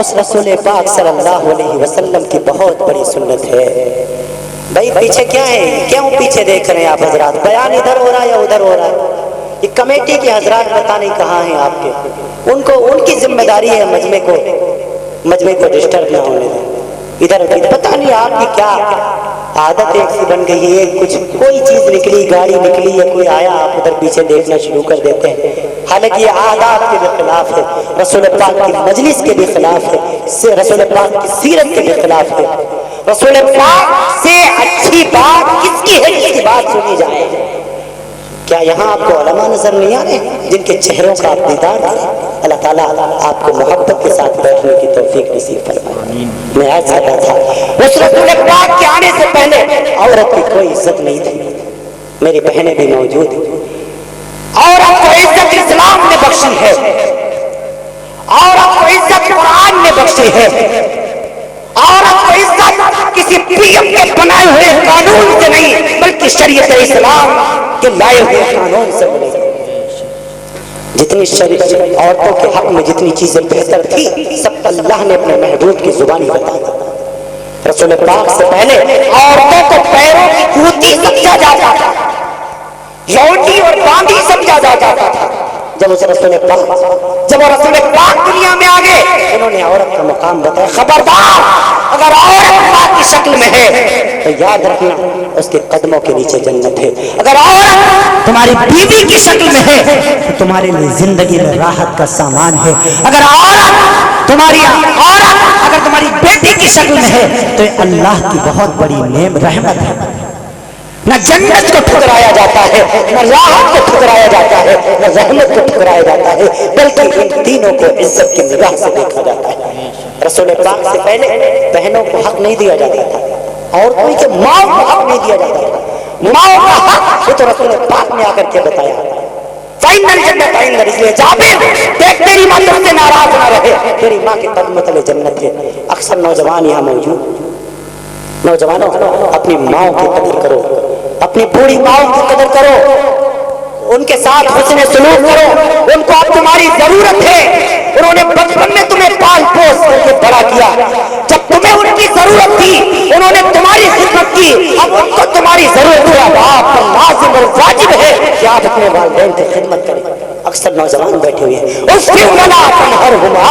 اس رسول پاک صلی اللہ علیہ وسلم کی بہت بڑی سنت ہے۔ بھائی پیچھے کیا ہے، کیوں پیچھے دیکھ رہے ہیں آپ حضرات؟ بیان ادھر ہو رہا ہے یا ادھر ہو رہا ہے؟ یہ کمیٹی کے حضرات پتہ نہیں کہاں ہیں آپ کے، ان کی ذمہ داری ہے مجمع کو ڈسٹرب نہ ہونے دیں۔ ادھر پتہ نہیں آپ کی کیا عادت ایک سی بن گئی ہے، کچھ کوئی چیز نکلی، گاڑی نکلی یا کوئی آیا، آپ ادھر پیچھے دیکھنا شروع کر دیتے ہیں، حالانکہ یہ عادات کے بھی خلاف ہے، رسول پاک کی مجلس کے بھی خلاف ہے، رسول پاک کی سیرت کے بھی خلاف ہے۔ رسول پاک سے اچھی بات کس کی ہے جس کی بات سنی جائے؟ کیا یہاں آپ کو علماء نظر نہیں آ رہے جن کے چہروں کا آپ دیدار کریں؟ اللہ تعالیٰ آپ کو محبت کے ساتھ بیٹھنے کی توفیق نصیب فرمائے۔ میں آج کہتا تھا اس رسول پاک کے آنے سے پہلے عورت کی کوئی عزت نہیں تھی، میری بہنیں بھی موجود ہیں۔ عورت کو عزت اسلام نے بخشی ہے، عورت کو عزت قرآن نے بخشی ہے، عورت کو عزت کسی پی ایم کے بنائے ہوئے قانون سے نہیں بلکہ شریعت اسلام کے لائے ہوئے قانون سے ملے۔ جتنی عورتوں کے حق میں جتنی چیزیں بہتر تھی سب اللہ نے اپنے محبوب کی زبانی بتائی۔ رسول پاک سے پہلے عورتوں کو پیروں کی جوتی سمجھا جاتا تھا، لوٹی اور باندھی سمجھا جاتا تھا۔ جب وہ رسول پاک دنیا میں آ گئے انہوں نے عورت کا مقام بتایا۔ خبردار اگر عورت پاک کی شکل میں ہے تو یاد رکھنا اس کے قدموں کے نیچے جنت ہے، اگر عورت تمہاری بیوی کی شکل میں ہے تو تمہارے لیے زندگی میں راحت کا سامان ہے، اگر تمہاری بیٹی کی شکل میں ہے تو اللہ کی بہت بڑی نعمت رحمت ہے۔ نہ جنت کو ٹھکرایا جاتا ہے، نہ راحت کو ٹھکرایا جاتا ہے، نہ رحمت کو ٹھکرایا جاتا ہے، بلکہ ان تینوں کو عزت کی نگاہ سے دیکھا جاتا ہے۔ رسول پاک سے پہلے بہنوں کو حق نہیں دیا جاتا تھا، عورتوں کے ماؤں کو حق نہیں دیا جاتا تھا۔ ماؤں کا حق یہ تو رسول پاک نے آ کر کے بتایا۔ فائنل جنت آئیں گے، اس لیے جابر دیکھ تیری ماں تم سے ناراض نہ رہے، تیری ماں کے قدم تلے جنت ہے۔ اکثر نوجوان یہاں موجود، نوجوانوں اپنی ماؤں کی قدر کرو، اپنی بوڑھی ماؤں کی قدر کرو، ان کے ساتھ حسن سلوک کرو، ان کو اب تمہاری ضرورت ہے۔ انہوں نے بچپن میں تمہیں پال پوس کر کے بڑا کیا، جب تمہیں ان کی ضرورت تھی انہوں نے تمہاری خدمت کی، اب ان کو تمہاری ضرورت ہے۔ اب آپ پر لازم اور واجب ہے کہ آپ اپنے والدین کی خدمت کریں۔ اکثر نوجوان بیٹھے ہوئے ہیں اس کی ولا تنہرہما،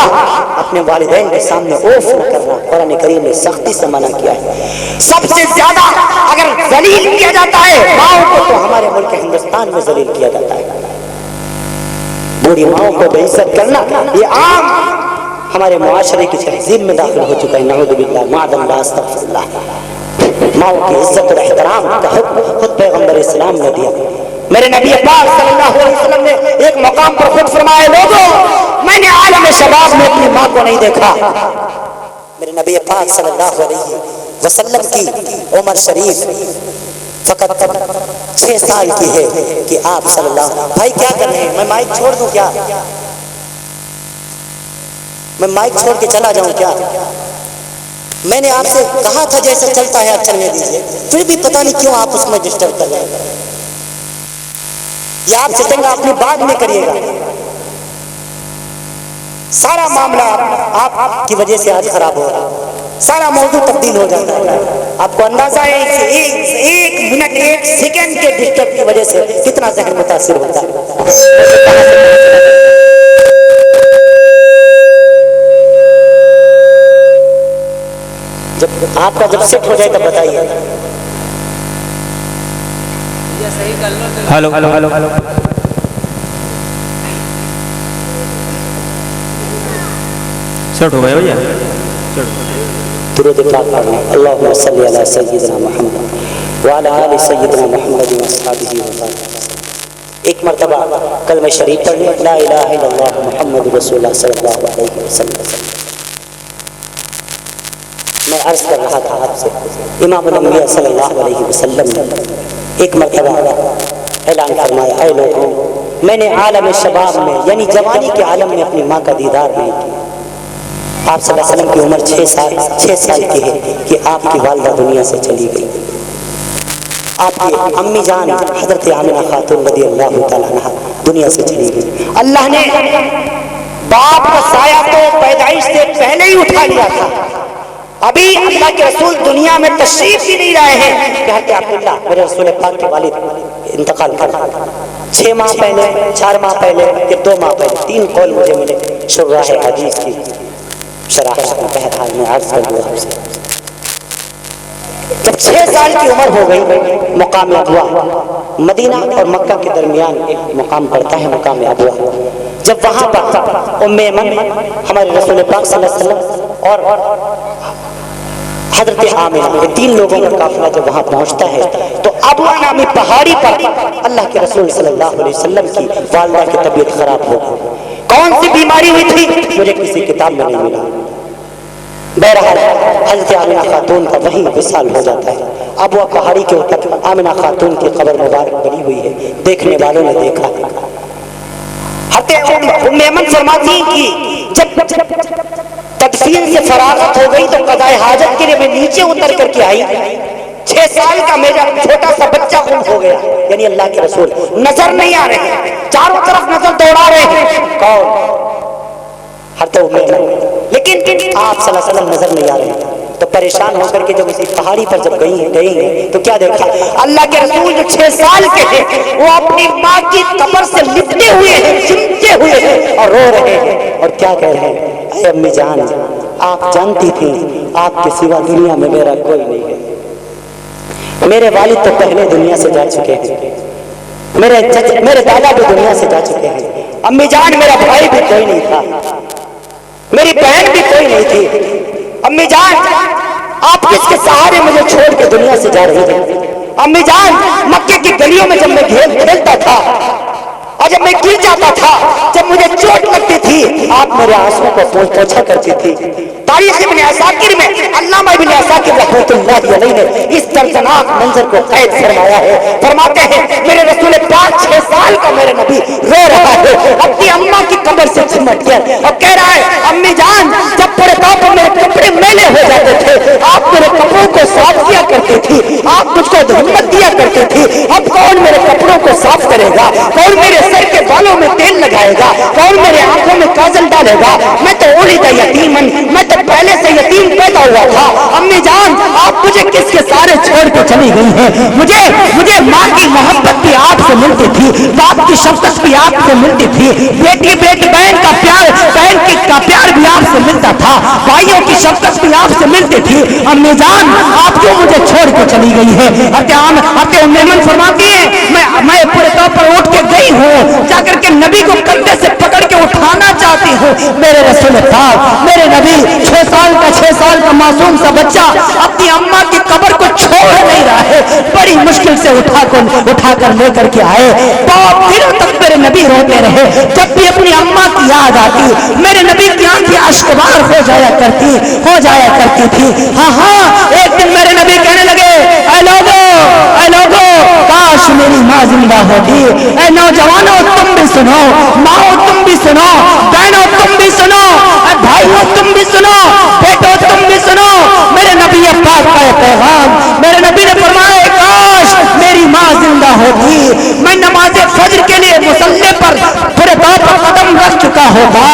اپنے والدین کے سامنے اوف نہ کرنا، قرآن کریم نے سختی سے منع کیا ہے۔ سب سے زیادہ اگر ذلیل کیا جاتا ہے ماؤں کو تو ہمارے ملک ہندوستان میں ذلیل کیا جاتا ہے۔ بوڑھی ماؤں کو بے عزت کرنا یہ عام ہمارے معاشرے کی تہذیب میں داخل ہو چکا ہے۔ نعوذ باللہ، معاذ اللہ، استغفر اللہ۔ ماؤں کی عزت اور احترام کا حکم خود پیغمبر اسلام نے دیا۔ میرے نبی پاک صلی اللہ علیہ وسلم نے ایک مقام پر خود فرمایا، لوگوں میں نے عالم شباب میں اپنی ماں کو نہیں دیکھا۔ میرے نبی پاک صلی اللہ علیہ وسلم کی عمر شریف فقط 6 سال کی ہے کہ آپ صلی اللہ بھائی کیا کر رہے ہیں؟ میں مائک چھوڑ دوں کیا؟ میں مائک چھوڑ کے چلا جاؤں کیا؟ میں نے آپ سے کہا تھا جیسا چلتا ہے آپ چلنے دیجئے، پھر بھی پتہ نہیں کیوں آپ اس میں ڈسٹرب کر رہے ہیں۔ یا آپ سٹنگ اپنی بعد میں کریے گا، سارا معاملہ آپ کی وجہ سے آج خراب ہو رہا ہے، سارا موضوع تبدیل ہو جاتا ہے۔ آپ کو اندازہ ہے ایک منٹ ایک سیکنڈ کے ڈسٹرب کی وجہ سے کتنا ذہن متاثر ہوتا ہے۔ جب آپ کا جب سیٹ ہو جائے تب بتائیے۔ Hello hello hello hello set ہو گئے بھیا؟ درود پاک پڑھنا، اللہم صلی علی سیدنا محمد وعلی آل سیدنا محمد واصحابہ وسلم۔ ایک مرتبہ کلمہ شریف پڑھ لیں، لا الہ الا اللہ محمد رسول اللہ صلی اللہ علیہ وسلم۔ میں عرض کر رہا تھا آپ سے، امام الانبیاء صلی اللہ علیہ وسلم نے ایک مرتبہ اعلان فرمایا، اے لوگوں میں نے عالم شباب میں یعنی جوانی کے عالم میں اپنی ماں کا دیدار نہیں کیا۔ آپ صلی اللہ علیہ وسلم کی عمر 6 سال کی ہے کہ آپ کی والدہ دنیا سے چلی گئی۔ آپ کی امی جان حضرت آمنہ خاتون رضی اللہ تعالیٰ عنہا دنیا سے چلی گئی۔ اللہ نے باپ کا سایہ تو پیدائش سے پہلے ہی اٹھا لیا تھا، ابھی اللہ کے رسول دنیا میں تشریف بھی نہیں رہے ہیں کہ حضرت عبداللہ میرے رسول پاک کے والد انتقال کر 6 ماہ پہلے، 4 ماہ پہلے، پھر 2 ماہ پہلے، 3 قول مجھے ملے شراح حدیث کی شراحت میں. بہرحال میں عرض کر دوں آپ سے، جب 6 سال کی عمر ہو گئی، مقام ابوا، مدینہ اور مکہ کے درمیان ایک مقام پڑتا ہے مقام ابوا. جب وہاں پر ام ایمن ہمارے رسول پاک صلی اللہ علیہ وسلم اور حضرت آمنہ، یہ 3 لوگوں کا قافلہ جب وہاں پہنچتا ہے تو ابوا نامی پہاڑی پر اللہ کے رسول صلی اللہ علیہ وسلم کی والدہ کی طبیعت خراب ہو گئی. کون سی بیماری ہوئی تھی مجھے کسی کتاب میں نہیں ملا. بہرحال حضرت آمنہ خاتون کا وہیں وصال ہو جاتا ہے. ابوا پہاڑی کے اوپر آمنہ خاتون کی قبر مبارک بنی ہوئی ہے، دیکھنے والوں نے دیکھا. حضرت ام ایمن فرماتی ہیں کہ جب تدفین سے فراغت ہو گئی تو قضاء حاجت کے لیے میں نیچے اتر کر کے آئی. 6 سال کا میرا چھوٹا سا بچہ گم ہو گیا، یعنی اللہ کے رسول نظر نہیں آ رہے ہیں، چاروں طرف نظر دوڑا رہے ہیں. کون؟ حضرت ام ایمن. لیکن آپ صلی اللہ علیہ وسلم نظر نہیں آ رہے ہیں. تو پریشان ہو کر کے جب اسی پہاڑی پر جب گئی ہیں تو کیا دیکھا؟ اللہ کے رسول جو 6 سال کے ہیں وہ اپنی ماں کی قبر سے لپٹے ہوئے ہیں، چمٹے ہوئے ہیں اور رو رہے ہیں. اور کیا کہہ رہے ہیں؟ اے امی جان، آپ جانتی تھیں آپ کے سوا دنیا میں میرا کوئی نہیں ہے. میرے والد تو پہلے دنیا سے جا چکے ہیں، میرے دادا بھی دنیا سے جا چکے ہیں. امی جان، میرا بھائی بھی کوئی نہیں تھا، میری بہن بھی کوئی نہیں تھی. امی جان، آپ کس کے سہارے مجھے چھوڑ کے دنیا سے جا رہی تھی؟ امی جان، مکے کی گلیوں میں جب میں کھیلتا تھا اور جب میں گر جاتا تھا، جب مجھے چوٹ لگتی تھی، آپ میرے آنسوں کو پوچھا کرتی تھی. تاریخ ابن عساکر میں علامہ ابن عساکر رحمۃ اللہ علیہ نے اس دردناک منظر کو قید فرمایا ہے. فرماتے ہیں میرے رسول پاک 6 سال کا میرے نبی رو رہا ہے اپنی اماں کی قبر سے چمٹ کر اور کہہ رہا ہے امی جان، جب پورے طور پر میرے کپڑے میلے ہو جاتے تھے آپ میرے کپڑوں کو صاف کیا کرتی تھی، آپ مجھ کو ہمت دیا کرتی تھی. اب کون میرے کپڑوں کو صاف کرے گا؟ کون میرے سر کے بالوں میں تیل لگائے گا؟ کون میرے آنکھوں میں کاجل ڈالے گا؟ میں تو اولیدہ یتیمن، میں تو پہلے سے یتیم پیدا ہوا تھا. امی جان، آپ مجھے کس کے سارے چھوڑ کے چلی گئی ہیں؟ مجھے ماں کی محبت بھی آپ سے ملتی تھی، باپ کی شفقت بھی آپ سے ملتی تھی، بیٹی بہن کا پیار بھی آپ سے ملتا تھا، بھائیوں کی شفقت بھی آپ سے ملتی تھی. امی جان، آپ کیوں مجھے چھوڑ کے چلی گئی ہے؟ حضرت ام ایمن فرماتی ہے میں پورے طور پر اٹھ کے گئی ہوں، جا کر کے نبی کو کندھے سے پکڑ کے اٹھانا چاہتی ہوں. میرے رسول پاک، میرے نبی 6 سال کا معصوم سا بچہ اپنی اماں کی قبر کو چھوڑ نہیں رہا ہے، بڑی مشکل سے اٹھا کر لے کر کے آئے. بہت دنوں تک میرے نبی روتے رہے. جب بھی اپنی اماں کی یاد آتی میرے نبی کی آنکھیں اشکبار ہو جایا کرتی تھی. ہاں، ایک دن میرے نبی کہنے لگے اے لوگو، کاش میری ماں زندہ ہوتی. اے نوجوانوں، تم بھی سنو، ماؤں تم بھی سنو، بہنوں تم بھی سنو، اے بھائیوں تم بھی سنو، بیٹو تم بھی سنو. میرے نبی پاک کا پیغام، میرے نبی نے فرمایا کاش میری ماں زندہ ہوتی، میں نماز فجر کے لیے مصلی پر پورے طور پر قدم رکھ چکا ہوگا،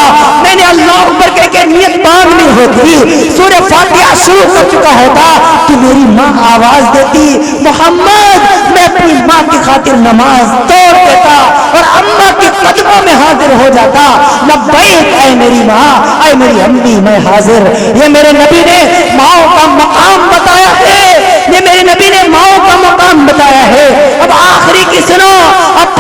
میں نے اللہ اکبر کہہ کے نیت باندھنی ہوتی، سورہ فاتحہ شروع کر چکا ہوتا کہ میری ماں آواز دیتی محمد، میں اپنی ماں کی خاطر نماز توڑ دیتا اور اماں کے قدموں میں حاضر ہو جاتا. لبیک اے میری ماں، اے میری امی، میں حاضر. یہ میرے نبی نے ماؤں کا مقام بتایا ہے، یہ میرے نبی نے ماؤں کا مقام بتایا ہے. اب آخری کی سنو، اب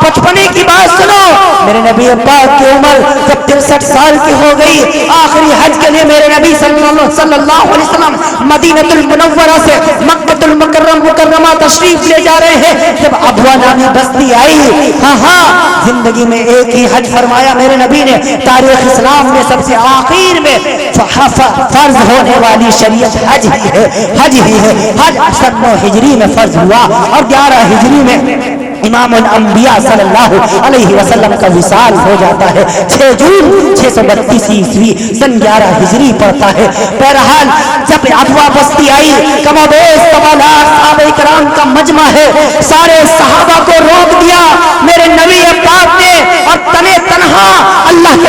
55 کی بات سنو. میرے نبی پاک کی عمر جب 63 سال کی ہو گئی، آخری حج کے لیے میرے نبی صلی اللہ علیہ وسلم مدینہ المنورہ سے مکہ المکرمہ تشریف لے جا رہے ہیں. جب ابوا نامی بستی آئی، ہاں، زندگی میں ایک ہی حج فرمایا میرے نبی نے. تاریخ اسلام میں سب سے آخر میں فرض ہونے والی شریعت حج ہی ہے. حج 9 ہجری میں فرض ہوا اور 11 ہجری میں امام الانبیاء صلی اللہ علیہ وسلم کا وصال ہو جاتا ہے. 6 جون 632 عیسوی سن 11 ہجری پڑتا ہے. بہرحال جب ابوا بستی آئی، کم و بیش صحابہ کرام کا مجمع ہے، سارے صحابہ کو روک دیا میرے نبی پاک نے اور تنہا اللہ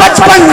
55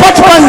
55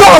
2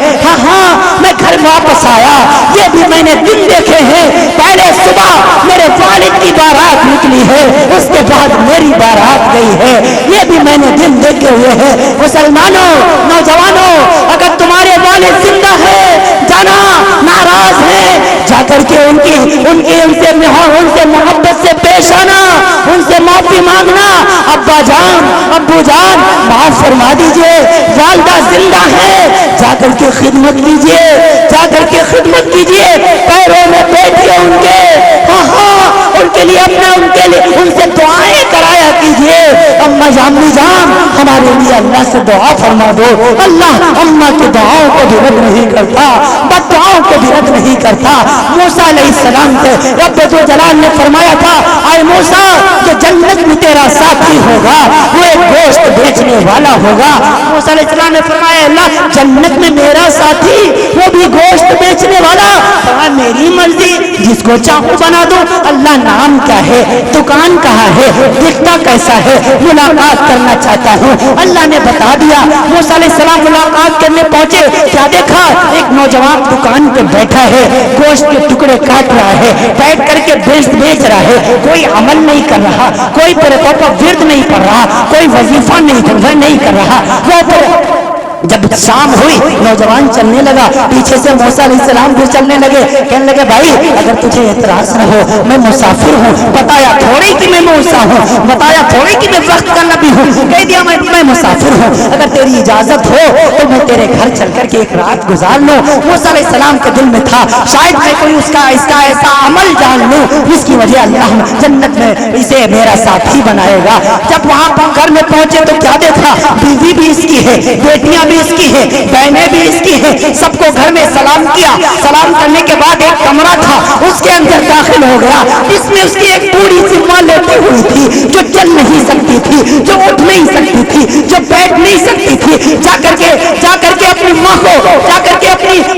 ہے. ہاں ہاں میں گھر واپس آیا, یہ بھی میں نے دن دیکھے ہیں. پہلے صبح میرے والد کی بارات نکلی ہے, اس کے بعد میری بارات گئی ہے, یہ بھی میں نے دن دیکھے ہوئے ہیں. مسلمانوں, نوجوانوں, اگر تمہارے والد زندہ ہے, جانا ناراض ہے, جا کر کے ان سے محبت سے پیش آنا, ان سے معافی مانگنا. ابا جان, ابو جان, معاف فرما دیجئے, والدہ زندہ ہے, جا کر کے خدمت کیجئے, جا کر کے خدمت کیجئے, پیروں میں بیٹھیے ان کے, ہاں ہاں ان کے لیے ان سے دعائیں کرایا کیجئے. اما جان ہمارے لیے اللہ سے دعا فرما دو. اللہ اما کی دعاؤں کو بھی رد نہیں کرتا, بد دعاؤں کو بھی رد نہیں کرتا. موسیٰ علیہ السلام سے رب ذو جلال نے فرمایا تھا, اے موسیٰ جو جنت میں تیرا ساتھی ہوگا وہ ایک گوشت بیچنے والا ہوگا. موسیٰ علیہ السلام نے فرمایا اللہ جنت میں میرا ساتھی وہ بھی گوشت بیچنے والا, میری مرضی, جس کو چاہوں بنا دو. اللہ نام کیا ہے, دکان کہاں ہے, دکھتا کیسا ہے, ملاقات کرنا چاہتا ہوں. اللہ نے بتا دیا. موسیٰ علیہ السلام ملاقات کرنے پہنچے, کیا دیکھا, ایک نوجوان دکان پہ بیٹھا ہے, گوشت کے ٹکڑے کاٹ رہا ہے, بیٹھ کر کے بیچ رہا ہے, کوئی عمل نہیں کر رہا, کوئی ورد نہیں پڑھ رہا, کوئی وظیفہ نہیں کر رہا. وہ جب شام ہوئی نوجوان چلنے لگا, پیچھے سے موسیٰ علیہ السلام بھی چلنے لگے. کہنے لگے بھائی اگر تجھے اعتراض نہ ہو, میں مسافر ہوں, بتایا تھوڑی کہ میں موسیٰ ہوں, بتایا تھوڑی کہ میں وقت کا نبی ہوں, کہہ دیا میں مسافر ہوں, اگر تیری اجازت ہو تو میں تیرے گھر چل کر کے ایک رات گزار لوں. موسیٰ علیہ السلام کے دل میں تھا شاید میں کوئی اس کا ایسا عمل جان لوں جس کی وجہ اللہ جنت میں اسے میرا ساتھی بنائے گا. جب وہاں پر گھر میں پہنچے تو کیا دیکھا, بیوی بھی اس کی ہے, بیٹیاں بھی اس کی ہے, بہنیں بھی اس کی ہے, سب کو گھر میں سلام کیا. سلام کرنے کے بعد ایک کمرہ تھا, اس کے اندر داخل ہو گیا. اس میں اس کی ایک بوڑھی سی ماں لیٹی ہوئی تھی, جو چل نہیں سکتی تھی, جو اٹھ نہیں سکتی تھی, جو بیٹھ نہیں سکتی تھی. جا کر کے اپنی ماں کو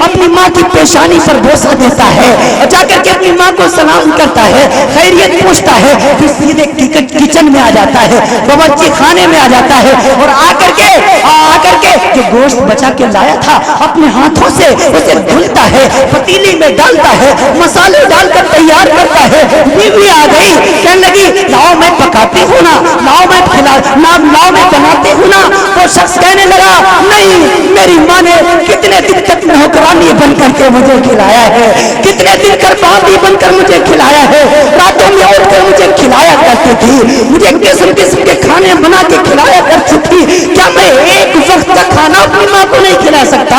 اپنی ماں کی پیشانی پر بوسہ دیتا ہے, جا کر کے اپنی ماں کو سلام کرتا ہے, خیریت پوچھتا ہے, پھر سیدھے کچن میں آ جاتا ہے, باورچی خانے میں آ جاتا ہے, اور آ کر کے جو گوشت بچا کے لایا تھا اپنے ہاتھوں سے اسے دھلتا ہے, پتیلی میں ڈالتا ہے, مسالے ڈال کر تیار کرتا ہے. بیوی آ گئی, کہنے لگی لاؤ میں پکاتی ہوں نا, لاؤ میں بناتی ہوں نا. وہ شخص کہنے لگا نہیں, میری ماں نے کتنے دن تک نوکرانی بن کر کے مجھے کھلایا ہے, کتنے دن کر باندھی بن کر مجھے کھلایا ہے, راتوں میں اٹھ کر مجھے کھلایا کرتی تھی, مجھے قسم کے کھانے بنا کے کھلایا کرتی تھی. کیا میں ایک وقت کا کھانا اپنی ماں کو نہیں کھلا سکتا؟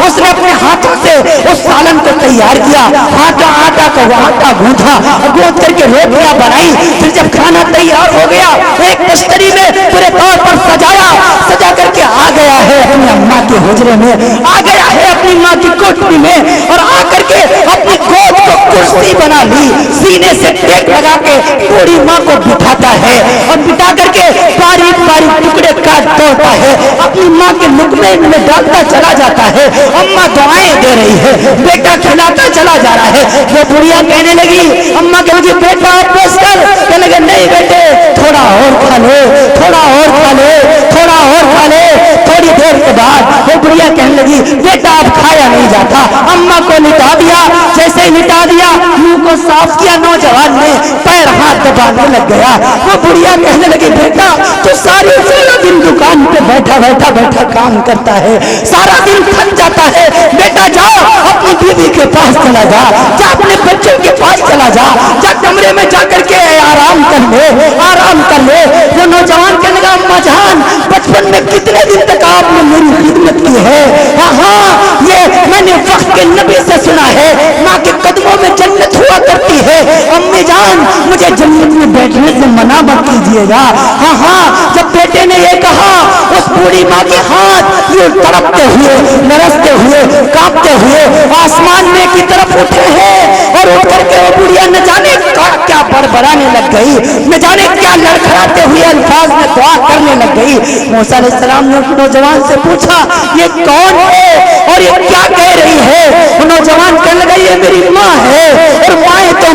اس نے اپنے ہاتھوں سے اس سالن کو تیار کیا, آٹا گوندھا, گوندھ کر کے روٹیاں بنائی. پھر جب کھانا تیار ہو گیا ایک تشتری میں پورے طور پر سجا کر کے آ گیا ہے اپنی اماں کے حجرے میں, آ گیا ہے اپنی ماں کی کوٹری میں, اور آ کر کے اپنی گود کو کرسی بنا لی, سینے سے ٹیک لگا کے بوڑھی ماں کو بٹھاتا ہے, اور بٹھا کر کے باریک ٹکڑے کاٹ توڑتا ہے, اپنی ماں کے لقمے میں ڈالتا چلا جاتا ہے. اماں دعائیں دے رہی ہے, بیٹا کھلاتا چلا جا رہا ہے. وہ بڑھیا کہنے لگی, اماں کہ مجھے بیٹا آپ بس کر. کہنے لگے نہیں بیٹے, تھوڑا اور کھا لے, تھوڑا اور کھا لے, تھوڑا اور کھا لے. تھوڑی دیر کے بعد وہ بڑھیا کہنے لگی بیٹا اب کھایا نہیں جاتا. اماں کو لٹا دیا, جیسے ہی لٹا دیا منہ کو صاف کیا, نوجوان نے پیر ہاتھ دبانے لگ گیا. وہ بڑھیا کہنے لگی بیٹا تو سارا دن دکان پہ بیٹھا کام کرتا ہے, سارا دن تھک جاتا ہے, بیٹا جا اپنی بیوی کے پاس چلا جا, اپنے بچوں کے پاس چلا جا, کمرے میں جا کر کے آرام کر لے. وہ نوجوان کہنے لگا اماں جان بچپن میں کتنے دن تک آپ نے میری خدمت کی ہے, ہاں یہ میں نے وقت کے نبی سے سنا ہے, ماں کے قدموں میں جنت ہوا کرتی ہے. امی جان مجھے جنت میں بیٹھنے سے منع مت کیجیے گا. ہاں جب بیٹے نے یہ کہا اس بوڑھی ماں کے ہاتھ یہ تڑپتے ہوئے, لرزتے ہوئے, کانپتے ہوئے آسمان میں کی طرف اٹھے ہیں, اور اٹھ کر کے وہ بڑھیا نہ جانے کیا بڑبڑانے لگ گئی, نہ جانے کیا لڑکھڑاتے ہوئے الفاظ میں دعا کرنے لگ گئی. موسیٰ علیہ السلام نے نوجوان سے پوچھا یہ کون ہے اور یہ کیا کہہ رہی ہے؟ وہ نوجوان کہنے لگا یہ میری ماں ہے, اور مائیں تو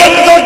1 2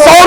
100